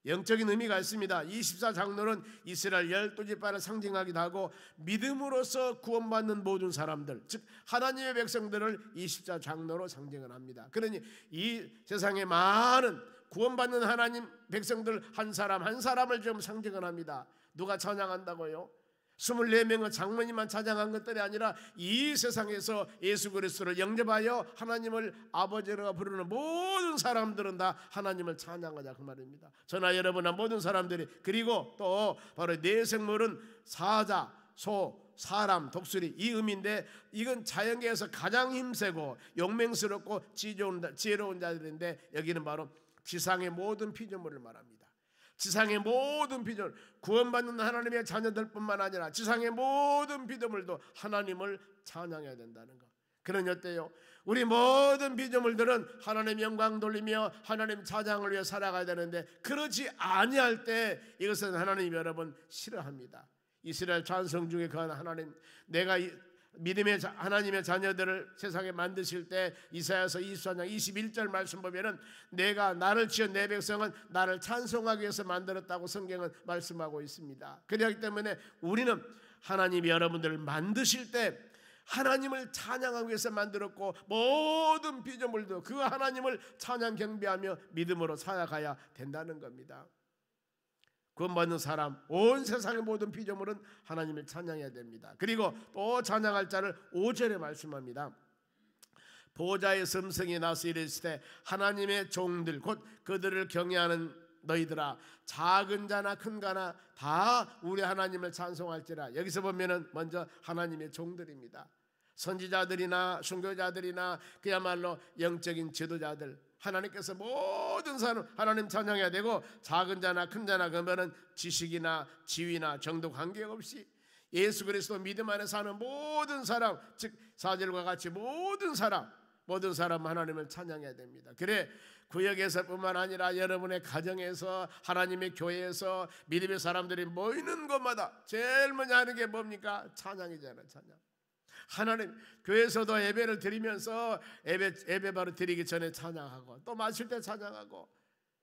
영적인 의미가 있습니다. 24장로는 이스라엘 12지파를 상징하기도 하고 믿음으로써 구원받는 모든 사람들 즉 하나님의 백성들을 24장로로 상징을 합니다. 그러니 이 세상에 많은 구원받는 하나님 백성들 한 사람 한 사람을 좀 상징을 합니다. 누가 찬양한다고요? 24명의 장로님만 찬양한 것들이 아니라 이 세상에서 예수 그리스도를 영접하여 하나님을 아버지라 부르는 모든 사람들은 다 하나님을 찬양하자 그 말입니다. 저나 여러분과 모든 사람들이, 그리고 또 바로 내생물은 사자, 소, 사람, 독수리 이 의미인데, 이건 자연계에서 가장 힘세고 용맹스럽고 지혜로운 자들인데, 여기는 바로 지상의 모든 피조물을 말합니다. 지상의 모든 피조물, 구원받는 하나님의 자녀들뿐만 아니라 지상의 모든 피조물도 하나님을 찬양해야 된다는 것. 그러니 어때요? 우리 모든 피조물들은 하나님 영광 돌리며 하나님 찬양을 위해 살아가야 되는데, 그러지 아니할 때 이것은 하나님 여러분 싫어합니다. 이스라엘 찬송 중에 그 하나님, 내가 믿음의 하나님의 자녀들을 세상에 만드실 때 이사야서 24장 21절 말씀 보면은 내가 나를 지은 내 백성은 나를 찬송하기 위해서 만들었다고 성경은 말씀하고 있습니다. 그렇기 때문에 우리는 하나님이 여러분들을 만드실 때 하나님을 찬양하기 위해서 만들었고, 모든 피조물도 그 하나님을 찬양 경배하며 믿음으로 살아가야 된다는 겁니다. 구원받는 사람, 온 세상의 모든 피조물은 하나님을 찬양해야 됩니다. 그리고 또 찬양할 자를 5절에 말씀합니다. 보좌의 음성이 나서 이르시되 하나님의 종들 곧 그들을 경외하는 너희들아, 작은 자나 큰 자나 다 우리 하나님을 찬송할지라. 여기서 보면은 먼저 하나님의 종들입니다. 선지자들이나 순교자들이나 그야말로 영적인 지도자들, 하나님께서 모든 사람 하나님 찬양해야 되고, 작은 자나 큰 자나 그러면은 지식이나 지위나 정도 관계없이 예수 그리스도 믿음 안에 사는 모든 사람, 즉 4절과 같이 모든 사람 하나님을 찬양해야 됩니다. 그래 구역에서뿐만 아니라 여러분의 가정에서, 하나님의 교회에서, 믿음의 사람들이 모이는 곳마다 제일 먼저 하는 게 뭡니까? 찬양이잖아요. 찬양. 하나님, 교회에서도 예배를 드리면서 예배 바로 드리기 전에 찬양하고, 또 마실 때 찬양하고,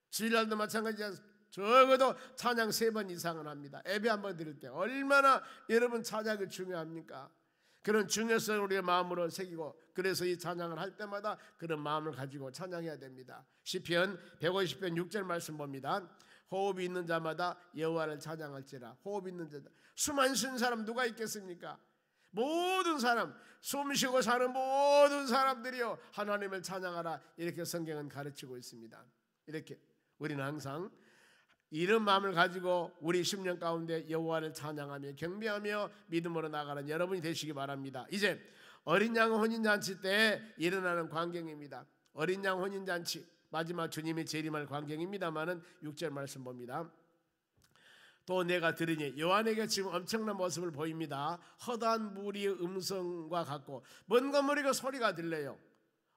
주일날도 마찬가지야. 적어도 찬양 3번 이상은 합니다. 예배 한번 드릴 때 얼마나 여러분 찬양이 중요합니까? 그런 중요성을 우리의 마음으로 새기고, 그래서 이 찬양을 할 때마다 그런 마음을 가지고 찬양해야 됩니다. 시편 150편 6절 말씀 봅니다. 호흡이 있는 자마다 여호와를 찬양할지라. 호흡 있는 자다. 숨 안 쉬는 사람 누가 있겠습니까? 모든 사람, 숨 쉬고 사는 모든 사람들이요 하나님을 찬양하라, 이렇게 성경은 가르치고 있습니다. 이렇게 우리는 항상 이런 마음을 가지고 우리 10년 가운데 여호와를 찬양하며 경배하며 믿음으로 나가는 여러분이 되시기 바랍니다. 이제 어린 양 혼인잔치 때 일어나는 광경입니다. 어린 양 혼인잔치, 마지막 주님이 재림할 광경입니다마는 6절 말씀 봅니다. 또 내가 들으니, 요한에게 지금 엄청난 모습을 보입니다. 허다한 무리의 음성과 같고, 뭔가 모르게 소리가 들려요.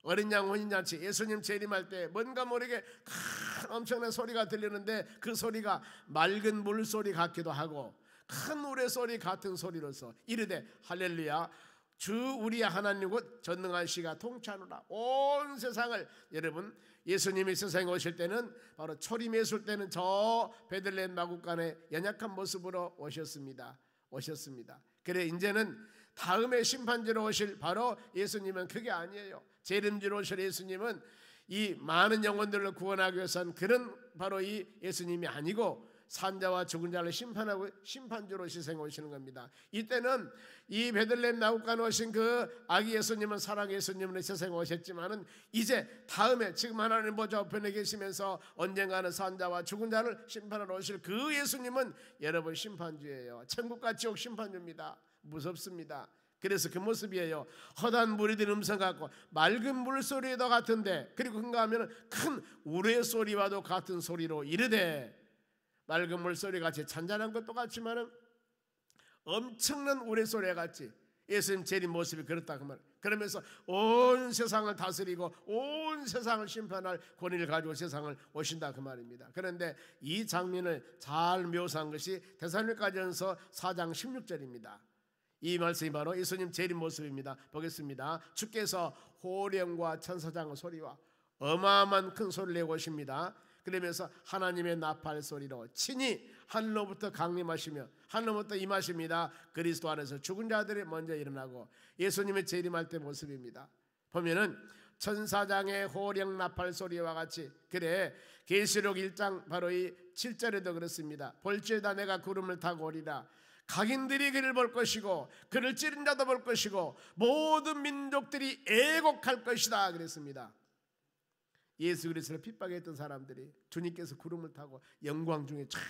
어린 양 혼인잔치, 예수님 재림할 때 뭔가 모르게 큰 엄청난 소리가 들리는데, 그 소리가 맑은 물소리 같기도 하고 큰 우레소리 같은 소리로서 이르되 할렐루야, 주 우리 하나님 곧 전능한 시가 통치하노라. 온 세상을, 여러분 예수님이 세상에 오실 때는 바로 초림에 있을 때는 저 베들레헴 마구간에 연약한 모습으로 오셨습니다. 그래 이제는 다음에 심판지로 오실 바로 예수님은 그게 아니에요. 재림지로 오실 예수님은 이 많은 영혼들을 구원하기 위해서는 그런 바로 이 예수님이 아니고, 산자와 죽은 자를 심판하고 심판주로 세상에 오시는 겁니다. 이때는 이 베들레헴 나국간에 오신 그 아기 예수님은, 사랑 예수님은 세상에 오셨지만은, 이제 다음에 지금 하나님 보좌 우편에 계시면서 언젠가는 산자와 죽은 자를 심판하러 오실 그 예수님은 여러분 심판주예요. 천국과 지옥 심판주입니다. 무섭습니다. 그래서 그 모습이에요. 허다한 무리들 음성 같고 맑은 물소리도 같은데, 그리고 그런가 하면 큰 우레소리와도 같은 소리로 이르되, 맑은 물소리 같이 잔잔한 것도 같지만은 엄청난 우레소리 같이 예수님 재림 모습이 그렇다 그 말. 그러면서 온 세상을 다스리고 온 세상을 심판할 권위를 가지고 세상을 오신다 그 말입니다. 그런데 이 장면을 잘 묘사한 것이 데살로니가전서 4장 16절입니다. 이 말씀이 바로 예수님 재림 모습입니다. 보겠습니다. 주께서 호령과 천사장의 소리와 어마어마한 큰 소리를 내고 오십니다. 그러면서 하나님의 나팔 소리로 친히 하늘로부터 강림하시며 하늘로부터 임하십니다. 그리스도 안에서 죽은 자들이 먼저 일어나고, 예수님의 재림할 때 모습입니다. 보면은 천사장의 호령 나팔 소리와 같이. 그래 계시록 1장 바로 이 7절에도 그렇습니다. 볼지어다 내가 구름을 타고 오리라. 각인들이 그를 볼 것이고 그를 찌른 자도 볼 것이고 모든 민족들이 애곡할 것이다 그랬습니다. 예수 그리스도를 핍박했던 사람들이 주님께서 구름을 타고 영광 중에 쫙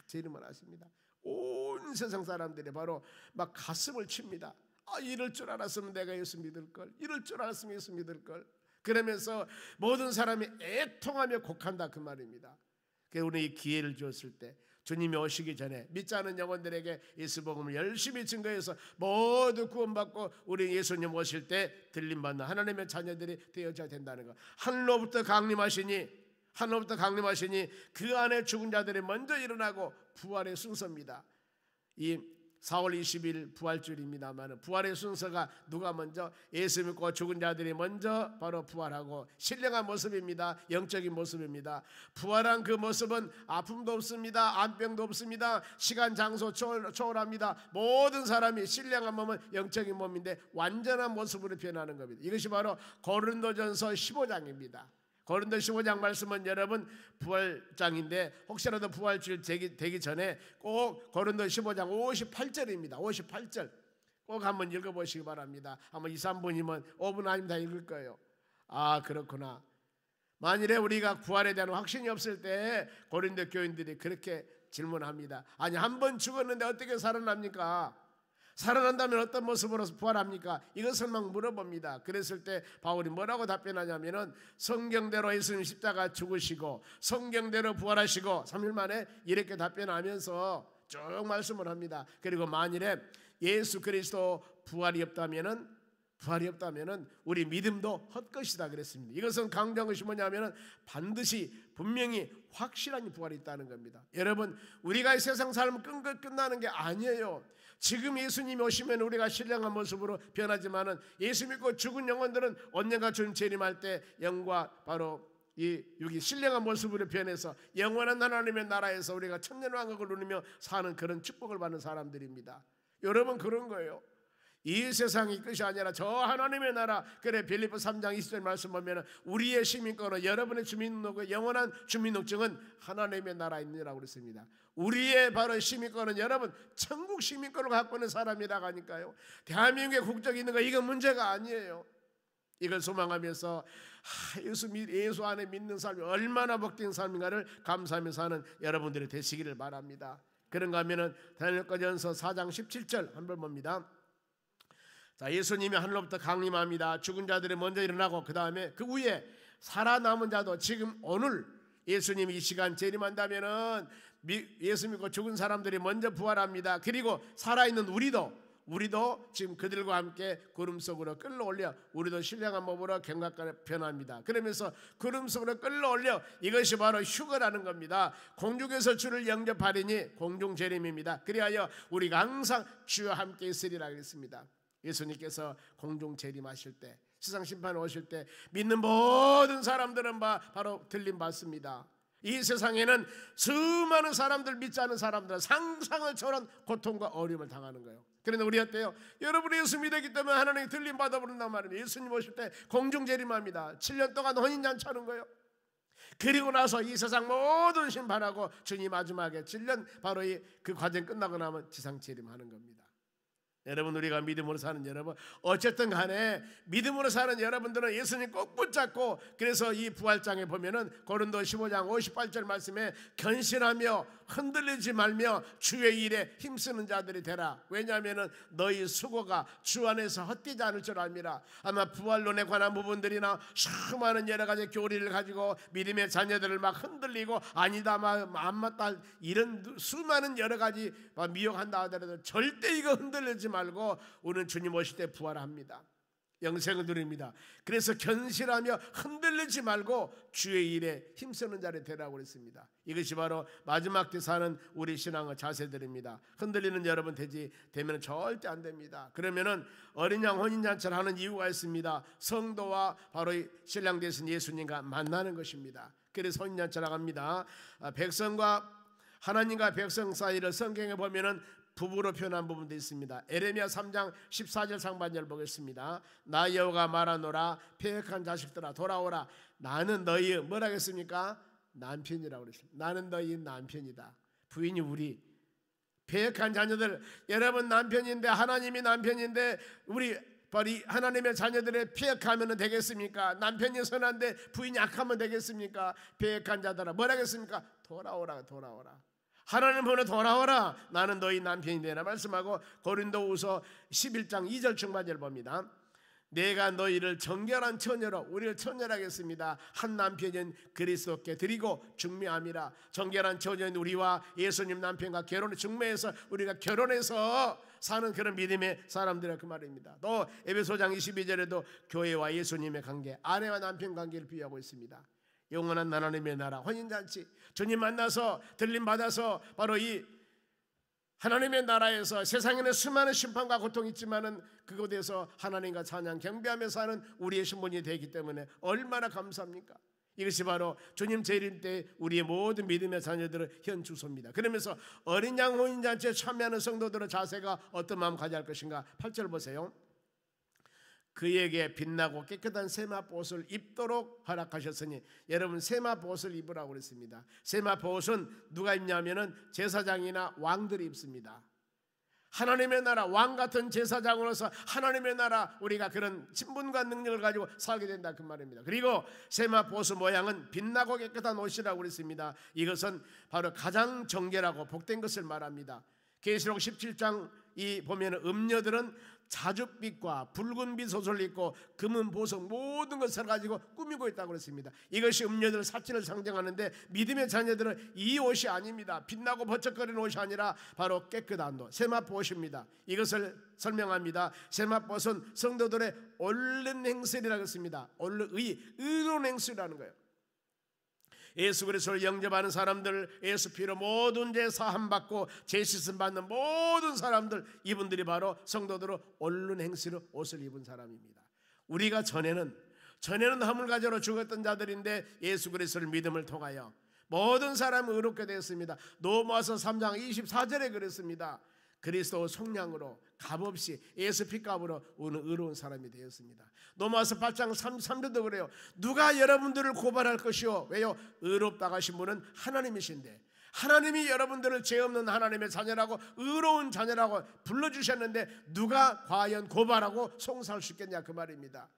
재림을 하십니다. 온 세상 사람들이 바로 막 가슴을 칩니다. 이럴 줄 알았으면 내가 예수 믿을걸, 이럴 줄 알았으면 예수 믿을걸. 그러면서 모든 사람이 애통하며 곡한다 그 말입니다. 우리 이 기회를 주었을 때 주님이 오시기 전에 믿지 않은 영혼들에게 예수 복음을 열심히 증거해서 모두 구원받고 우리 예수님 오실 때 들림받는 하나님의 자녀들이 되어져야 된다는 것. 하늘로부터 강림하시니 그 안에 죽은 자들이 먼저 일어나고 부활의 순서입니다. 이 4월 20일 부활주일입니다만 부활의 순서가 누가 먼저? 예수 믿고 죽은 자들이 먼저 바로 부활하고 신령한 모습입니다. 영적인 모습입니다. 부활한 그 모습은 아픔도 없습니다. 안병도 없습니다. 시간 장소 초월합니다. 모든 사람이 신령한 몸은 영적인 몸인데 완전한 모습으로 변하는 겁니다. 이것이 바로 고린도전서 15장입니다. 고린도 15장 말씀은 여러분 부활장인데 혹시라도 부활주일 되기 전에 꼭 고린도 15장 58절입니다. 58절 꼭 한번 읽어보시기 바랍니다. 아마 2, 3분이면 5분 아니면 다 읽을 거예요. 그렇구나. 만일에 우리가 부활에 대한 확신이 없을 때 고린도 교인들이 그렇게 질문합니다. 아니 한 번 죽었는데 어떻게 살아납니까? 살아난다면 어떤 모습으로 부활합니까? 이것을 막 물어봅니다. 그랬을 때 바울이 뭐라고 답변하냐면은 성경대로 예수님 십자가 죽으시고 성경대로 부활하시고 3일 만에 이렇게 답변하면서 쭉 말씀을 합니다. 그리고 만일에 예수 그리스도 부활이 없다면은 우리 믿음도 헛것이다 그랬습니다. 이것은 강조한 것이 뭐냐면은 반드시 분명히 확실한 부활이 있다는 겁니다. 여러분 우리가 이 세상 삶은 끝나는 게 아니에요. 지금 예수님이 오시면 우리가 신령한 모습으로 변하지만은 예수 믿고 죽은 영혼들은 언젠가 주님 재림할 때 영과 바로 여기 신령한 모습으로 변해서 영원한 하나님의 나라에서 우리가 천년왕국을 누리며 사는 그런 축복을 받는 사람들입니다. 여러분 그런 거예요. 이 세상이 끝이 아니라 저 하나님의 나라. 그래 빌립보 3장 20절 말씀 보면 우리의 시민권은 여러분의 주민등록 영원한 주민등록증은 하나님의 나라에 있느라고 그랬습니다. 우리의 바로 시민권은 여러분 천국 시민권을 갖고 있는 사람이라고 하니까요. 대한민국의 국적이 있는 거 이건 문제가 아니에요. 이걸 소망하면서 예수 안에 믿는 삶이 얼마나 복된 삶인가를 감사하며 사는 여러분들이 되시기를 바랍니다. 그런가 하면은 다니엘서전서 4장 17절 한번 봅니다. 자, 예수님이 하늘로부터 강림합니다. 죽은 자들이 먼저 일어나고 그 다음에 그 위에 살아남은 자도 지금 오늘 예수님이 이 시간 재림한다면은 예수 믿고 죽은 사람들이 먼저 부활합니다. 그리고 살아있는 우리도 지금 그들과 함께 구름 속으로 끌어올려 우리도 신령한 몸으로 경각하게 변합니다. 그러면서 구름 속으로 끌어올려 이것이 바로 휴거라는 겁니다. 공중에서 주를 영접하리니 공중 재림입니다. 그리하여 우리가 항상 주와 함께 있으리라 그랬습니다. 예수님께서 공중 재림하실 때 세상 심판에 오실 때 믿는 모든 사람들은 바로 들림 받습니다. 이 세상에는 수많은 사람들 믿지 않은 사람들은 상상을 초월한 고통과 어려움을 당하는 거예요. 그런데 우리 어때요? 여러분이 예수 믿었기 때문에 하나님이 들림 받아버린단 말입니다. 예수님 오실 때 공중 재림합니다. 7년 동안 혼인잔치 하는 거예요. 그리고 나서 이 세상 모든 심판하고 주님 마지막에 7년 바로 그 과정 끝나고 나면 지상 재림하는 겁니다. 여러분 우리가 믿음으로 사는 여러분 어쨌든 간에 믿음으로 사는 여러분들은 예수님 꼭 붙잡고 그래서 이 부활장에 보면은 고린도 15장 58절 말씀에 견실하며 흔들리지 말며 주의 일에 힘쓰는 자들이 되라. 왜냐하면은 너희 수고가 주 안에서 헛되지 않을 줄 압니다. 아마 부활론에 관한 부분들이나 수많은 여러 가지 교리를 가지고 믿음의 자녀들을 막 흔들리고 아니다 안 맞다 이런 수많은 여러 가지 미혹한다 하더라도 절대 이거 흔들리지 말고 우리는 주님 오실 때 부활합니다. 영생을 누립니다. 그래서 견실하며 흔들리지 말고 주의 일에 힘쓰는 자를 되라고 그랬습니다. 이것이 바로 마지막 때 사는 우리 신앙의 자세들입니다. 흔들리는 여러분 되면 절대 안 됩니다. 그러면은 어린 양 혼인잔치를 하는 이유가 있습니다. 성도와 바로 신랑 되신 예수님과 만나는 것입니다. 그래서 혼인잔치를 합니다. 백성과 하나님과 백성 사이를 성경에 보면은 부부로 표현한 부분도 있습니다. 에레미야 3장 14절 상반절 보겠습니다. 나 여호와가 말하노라 패역한 자식들아 돌아오라. 나는 너희의 뭐라 하겠습니까? 남편이라고 그랬습니다. 나는 너희 남편이다. 부인이 우리 패역한 자녀들, 여러분 남편인데, 하나님이 남편인데 우리 바로 하나님의 자녀들의 패역하면 되겠습니까? 남편이 선한데 부인이 악하면 되겠습니까? 패역한 자들아 뭐라 하겠습니까? 돌아오라 돌아오라. 하나님 보러 돌아오라. 나는 너희 남편이 되라 말씀하고 고린도후서 11장 2절 중반절 봅니다. 내가 너희를 정결한 처녀로, 우리를 처녀라 하겠습니다. 한 남편인 그리스도께 드리고 중매함이라. 정결한 처녀인 우리와 예수님 남편과 결혼을 중매해서 우리가 결혼해서 사는 그런 믿음의 사람들의 그 말입니다. 또 에베소장 22절에도 교회와 예수님의 관계, 아내와 남편 관계를 비유하고 있습니다. 영원한 하나님의 나라 혼인잔치, 주님 만나서 들림 받아서 바로 이 하나님의 나라에서 세상에는 수많은 심판과 고통이 있지만은 그곳에서 하나님과 찬양 경배하며 사는 우리의 신분이 되기 때문에 얼마나 감사합니까? 이것이 바로 주님 재림 때 우리의 모든 믿음의 자녀들의 현 주소입니다. 그러면서 어린 양 혼인잔치에 참여하는 성도들의 자세가 어떤 마음 가져야 할 것인가? 8절 보세요. 그에게 빛나고 깨끗한 세마포옷을 입도록 허락하셨으니, 여러분 세마포옷을 입으라고 그랬습니다. 세마포옷은 누가 입냐면은 제사장이나 왕들이 입습니다. 하나님의 나라 왕 같은 제사장으로서 하나님의 나라 우리가 그런 신분과 능력을 가지고 살게 된다 그 말입니다. 그리고 세마포옷의 모양은 빛나고 깨끗한 옷이라고 그랬습니다. 이것은 바로 가장 정결하고 복된 것을 말합니다. 계시록 17장 이 보면 음녀들은 자줏빛과 붉은 빛 옷을 입고 금은 보석 모든 것을 가지고 꾸미고 있다고 그랬습니다. 이것이 음녀들 사치를 상징하는데 믿음의 자녀들은 이 옷이 아닙니다. 빛나고 번쩍거리는 옷이 아니라 바로 깨끗한 옷, 세마포옷입니다. 이것을 설명합니다. 세마포옷은 성도들의 옳은 행실이라고 했습니다. 의로운 행실이라는 거예요. 예수 그리스도를 영접하는 사람들, 예수 피로 모든 죄 사함 받고 죄 씻음 받는 모든 사람들, 이분들이 바로 성도들로 옳은 행실로 옷을 입은 사람입니다. 우리가 전에는 허물가지로 죽었던 자들인데 예수 그리스도를 믿음을 통하여 모든 사람이 의롭게 되었습니다. 로마서 3장 24절에 그랬습니다. 그리스도 속량으로 값없이 예수 피값으로 우리는 의로운 사람이 되었습니다. 로마서 8장 33절도 그래요. 누가 여러분들을 고발할 것이요? 왜요? 의롭다고 하신 분은 하나님이신데, 하나님이 여러분들을 죄 없는 하나님의 자녀라고 의로운 자녀라고 불러주셨는데 누가 과연 고발하고 송사할 수 있겠냐 그 말입니다.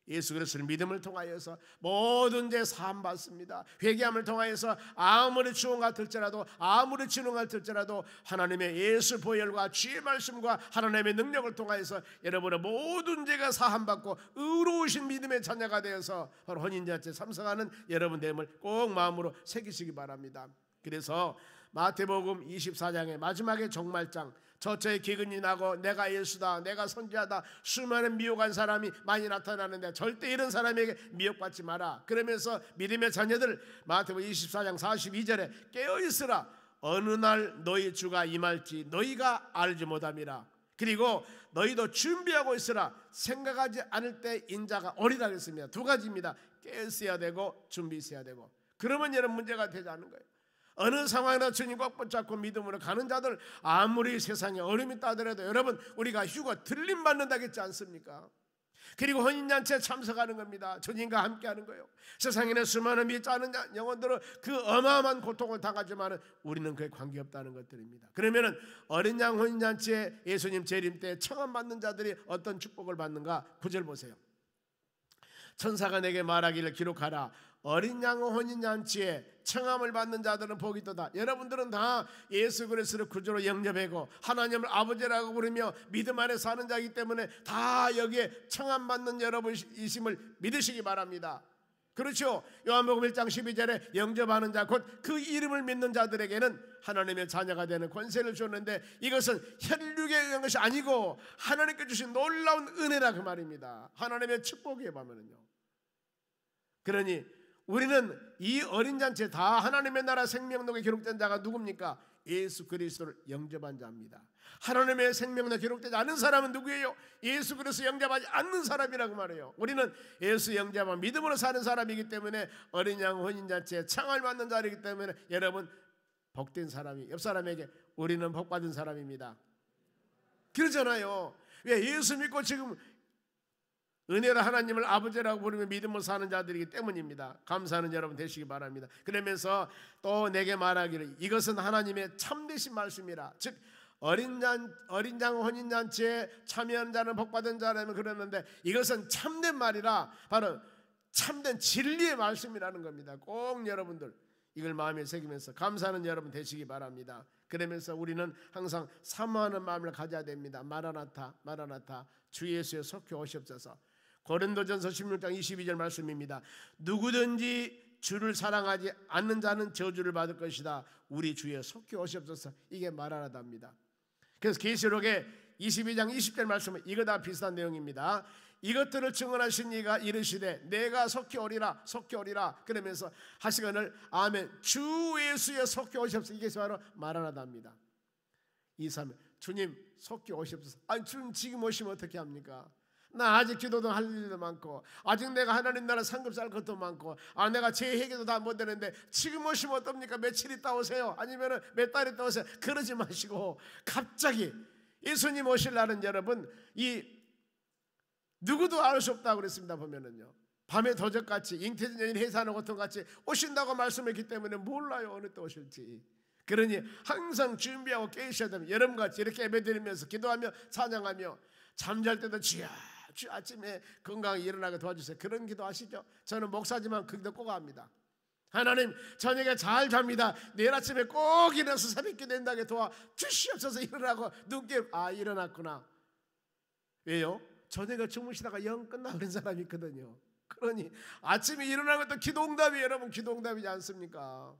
예수 그리스도의 믿음을 통하여서 모든 죄 사함 받습니다. 회개함을 통하여서 아무리 추운 같을지라도, 아무리 진흥 같을지라도 하나님의 예수 보혈과 주의 말씀과 하나님의 능력을 통하여서 여러분의 모든 죄가 사함 받고 의로우신 믿음의 자녀가 되어서 바로 혼인잔치에 참석하는 여러분 됨을 꼭 마음으로 새기시기 바랍니다. 그래서 마태복음 24장의 마지막에 종말장, 저처에 기근이 나고 내가 예수다, 내가 선지자다, 수많은 미혹한 사람이 많이 나타나는데 절대 이런 사람에게 미혹받지 마라. 그러면서 믿음의 자녀들 마태복음 24장 42절에 깨어있으라. 어느 날 너희 주가 임할지 너희가 알지 못함이라. 그리고 너희도 준비하고 있으라. 생각하지 않을 때 인자가 오리라 그랬습니다. 두 가지입니다. 깨어있어야 되고 준비했어야 되고. 그러면 이런 문제가 되지 않는 거예요. 어느 상황이나 주님 꼭 붙잡고 믿음으로 가는 자들, 아무리 세상에 얼음이 따더라도 여러분 우리가 휴가 들림받는다겠지 않습니까? 그리고 혼인잔치에 참석하는 겁니다. 주님과 함께하는 거예요. 세상에는 수많은 믿지 않은 영혼들은 그 어마어마한 고통을 당하지만 우리는 그에 관계없다는 것들입니다. 그러면 어린 양 혼인잔치에 예수님 재림 때 청함받는 자들이 어떤 축복을 받는가? 9절 보세요. 천사가 내게 말하기를 기록하라. 어린 양 혼인잔치에 청함을 받는 자들은 복이 있도다. 여러분들은 다 예수 그리스도를 구주로 영접하고 하나님을 아버지라고 부르며 믿음 안에 사는 자이기 때문에 다 여기에 청함받는 여러분이심을 믿으시기 바랍니다. 그렇죠? 요한복음 1장 12절에 영접하는 자, 곧 그 이름을 믿는 자들에게는 하나님의 자녀가 되는 권세를 줬는데, 이것은 혈육에 의한 것이 아니고 하나님께 주신 놀라운 은혜라 그 말입니다. 하나님의 축복이에 보면은요. 그러니 우리는 이 어린 잔치에 다 하나님의 나라 생명록에 기록된 자가 누굽니까? 예수 그리스도를 영접한 자입니다. 하나님의 생명록에 기록되지 않은 사람은 누구예요? 예수 그리스도 영접하지 않는 사람이라고 말해요. 우리는 예수 영접한 믿음으로 사는 사람이기 때문에 어린 양 혼인잔치에 청함을 받는 자이기 때문에 여러분 복된 사람이 옆 사람에게 우리는 복받은 사람입니다. 그러잖아요. 왜? 예수 믿고 지금 은혜로 하나님을 아버지라고 부르며 믿음으로 사는 자들이기 때문입니다. 감사하는 여러분 되시기 바랍니다. 그러면서 또 내게 말하기를 이것은 하나님의 참되신 말씀이라. 즉 어린 양 혼인잔치에 참여하는 자는 복받은 자라면 그러는데 이것은 참된 말이라 바로 참된 진리의 말씀이라는 겁니다. 꼭 여러분들 이걸 마음에 새기면서 감사하는 여러분 되시기 바랍니다. 그러면서 우리는 항상 사모하는 마음을 가져야 됩니다. 마라나타 마라나타 주 예수에 속해 오시옵소서. 고린도전서 16장 22절 말씀입니다. 누구든지 주를 사랑하지 않는 자는 저주를 받을 것이다. 우리 주에 속해 오시옵소서. 이게 마라나타입니다. 그래서 계시록의 22장 20절 말씀은 이거 다 비슷한 내용입니다. 이것들을 증언하신 이가 이르시되 내가 속히 오리라 속히 오리라 그러면서 하시거늘 아멘 주 예수에 속히 오시옵소서. 이게 바로 마라나타입니다. 2, 3 주님 속히 오시옵소서. 아니 주님 지금 오시면 어떻게 합니까? 나 아직 기도도 할 일도 많고 아직 내가 하나님 나라 상급 살 것도 많고 내가 제 회개도 다 못 되는데 지금 오시면 어떻습니까? 며칠 있다 오세요? 아니면 몇 달 있다 오세요? 그러지 마시고 갑자기 예수님 오실 날은 여러분 이 누구도 알 수 없다고 그랬습니다. 보면은요 밤에 도적같이 잉태된 여인 해산하는 고통같이 오신다고 말씀했기 때문에 몰라요 어느 때 오실지. 그러니 항상 준비하고 깨셔야 됩니다. 여러분같이 이렇게 예배드리면서 기도하며 찬양하며 잠잘 때도 주여 주 아침에 건강하게 일어나게 도와주세요. 그런 기도 하시죠. 저는 목사지만 그 기도 꼭 합니다. 하나님 저녁에 잘 잡니다. 내일 아침에 꼭 일어나서 새벽기 된다게 도와주시옵소서. 일어나고 눈깨 일어났구나. 왜요? 저녁에 주무시다가 영 끝나버린 사람이 있거든요. 그러니 아침에 일어나는 것도 기도응답이 여러분 기도응답이지 않습니까?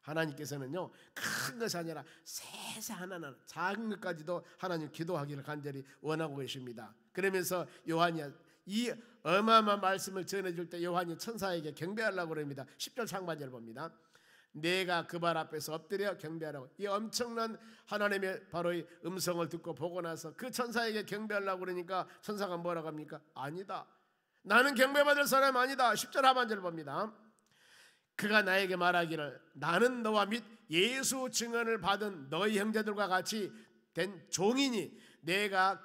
하나님께서는요 큰 것이 아니라 세세하나는 작은 것까지도 하나님 기도하기를 간절히 원하고 계십니다. 그러면서 요한이 이 어마어마한 말씀을 전해줄 때 요한이 천사에게 경배하려고 그럽니다. 10절 상반절 봅니다. 내가 그 발 앞에서 엎드려 경배하라고. 이 엄청난 하나님의 바로 이 음성을 듣고 보고 나서 그 천사에게 경배하려고 그러니까 천사가 뭐라고 합니까? 아니다 나는 경배받을 사람 아니다. 10절 하반절 봅니다. 그가 나에게 말하기를 나는 너와 및 예수 증언을 받은 너희 형제들과 같이 된 종이니 내가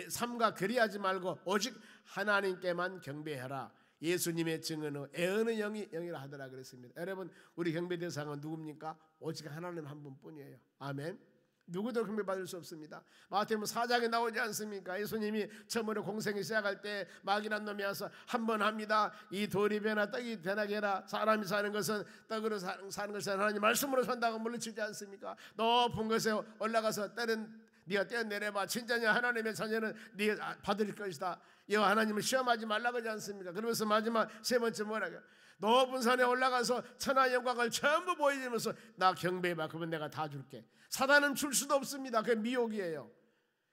삼가 그리하지 말고 오직 하나님께만 경배하라. 예수님의 증언은 애언의 영이라 하더라 그랬습니다. 여러분 우리 경배 대상은 누굽니까? 오직 하나님 한 분뿐이에요. 아멘. 누구도 경배받을 수 없습니다. 마태복음 4장에 나오지 않습니까? 예수님이 처음으로 공생이 시작할 때 마귀란 놈이 와서 한 번 합니다. 이 돌이 변화 떡이 변하게 해라. 사람이 사는 것은 떡으로 사는 것은 하나님 말씀으로 산다고 물리치지 않습니까? 높은 곳에 올라가서 네가 떼어내려봐. 진짜냐 하나님의 자녀는 네가 받을 것이다. 여호와 하나님을 시험하지 말라고 하지 않습니까? 그러면서 마지막 세 번째 뭐라고요? 높은 산에 올라가서 천하 영광을 전부 보여주면서 나 경배해봐. 그러면 내가 다 줄게. 사단은 줄 수도 없습니다. 그게 미혹이에요.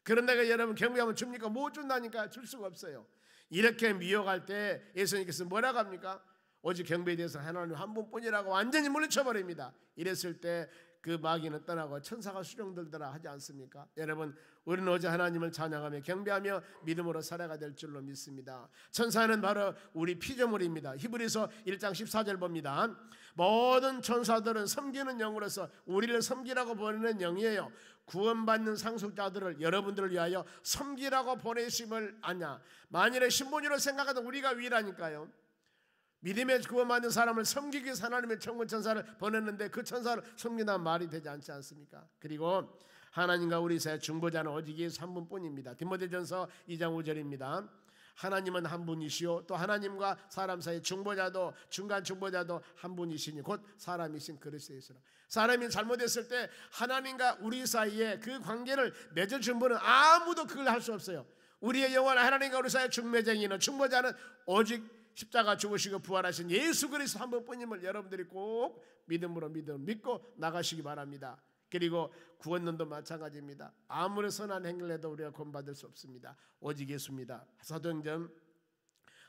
그런데 여러분 경배하면 줍니까? 못 준다니까. 줄 수가 없어요. 이렇게 미혹할 때 예수님께서 뭐라고 합니까? 오직 경배에 대해서 하나님 한 분뿐이라고 완전히 물리쳐버립니다. 이랬을 때 그 마귀는 떠나고 천사가 수종들더라 하지 않습니까? 여러분 우리는 오직 하나님을 찬양하며 경배하며 믿음으로 살아가 될 줄로 믿습니다. 천사는 바로 우리 피조물입니다. 히브리서 1장 14절 봅니다. 모든 천사들은 섬기는 영으로서 우리를 섬기라고 보내는 영이에요. 구원받는 상속자들을 여러분들을 위하여 섬기라고 보내심을 아냐. 만일에 신분으로 생각하던 우리가 위라니까요. 믿음에 구원받는 사람을 섬기기 위해서 하나님의 천군 천사를 보냈는데 그 천사를 섬긴다는 말이 되지 않지 않습니까? 그리고 하나님과 우리 사이의 중보자는 오직 예수 한 분뿐입니다. 디모데전서 2장 5절입니다. 하나님은 한 분이시요 또 하나님과 사람 사이 중보자도 중간 중보자도 한 분이시니 곧 사람이신 그리스도 예수라. 사람이 잘못했을 때 하나님과 우리 사이에 그 관계를 맺어준 분은 아무도 그걸 할 수 없어요. 우리의 영원한 하나님과 우리 사이의 중매쟁이는 중보자는 오직 십자가 죽으시고 부활하신 예수 그리스도 한 분뿐임을 여러분들이 꼭 믿음으로 믿고 나가시기 바랍니다. 그리고 구원론도 마찬가지입니다. 아무리 선한 행위를 해도 우리가 구원받을 수 없습니다. 오직 예수입니다. 사도행전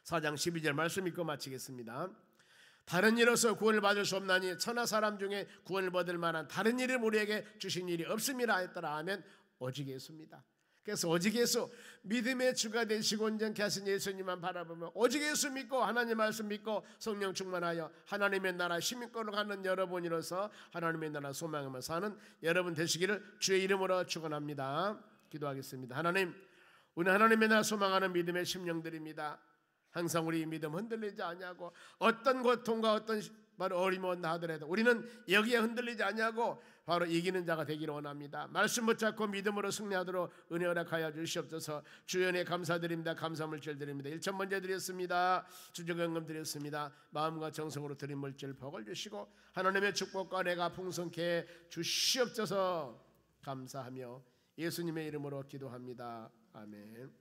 4장 12절 말씀 읽고 마치겠습니다. 다른 일로서 구원을 받을 수 없나니 천하 사람 중에 구원을 받을 만한 다른 일을 우리에게 주신 일이 없음이라 했더라. 아멘. 오직 예수입니다. 그래서 오직 예수, 믿음의 주가 되시고 온전케 하신 예수님만 바라보며 오직 예수 믿고 하나님 말씀 믿고 성령 충만하여 하나님의 나라 시민권으로 가는 여러분이로서 하나님의 나라 소망하며 사는 여러분 되시기를 주의 이름으로 축원합니다. 기도하겠습니다. 하나님, 우리 하나님의 나라 소망하는 믿음의 심령들입니다. 항상 우리 믿음 흔들리지 아니하고 어떤 고통과 어떤 바로 어려움 온다 하더라도 우리는 여기에 흔들리지 아니하고 바로 이기는 자가 되기를 원합니다. 말씀 붙잡고 믿음으로 승리하도록 은혜 허락하여 주시옵소서. 주의 은혜 감사드립니다. 감사 물질 드립니다. 1천 번째 드렸습니다. 주저경금 드렸습니다. 마음과 정성으로 드린 물질 복을 주시고 하나님의 축복과 은혜가 풍성케 해 주시옵소서. 감사하며 예수님의 이름으로 기도합니다. 아멘.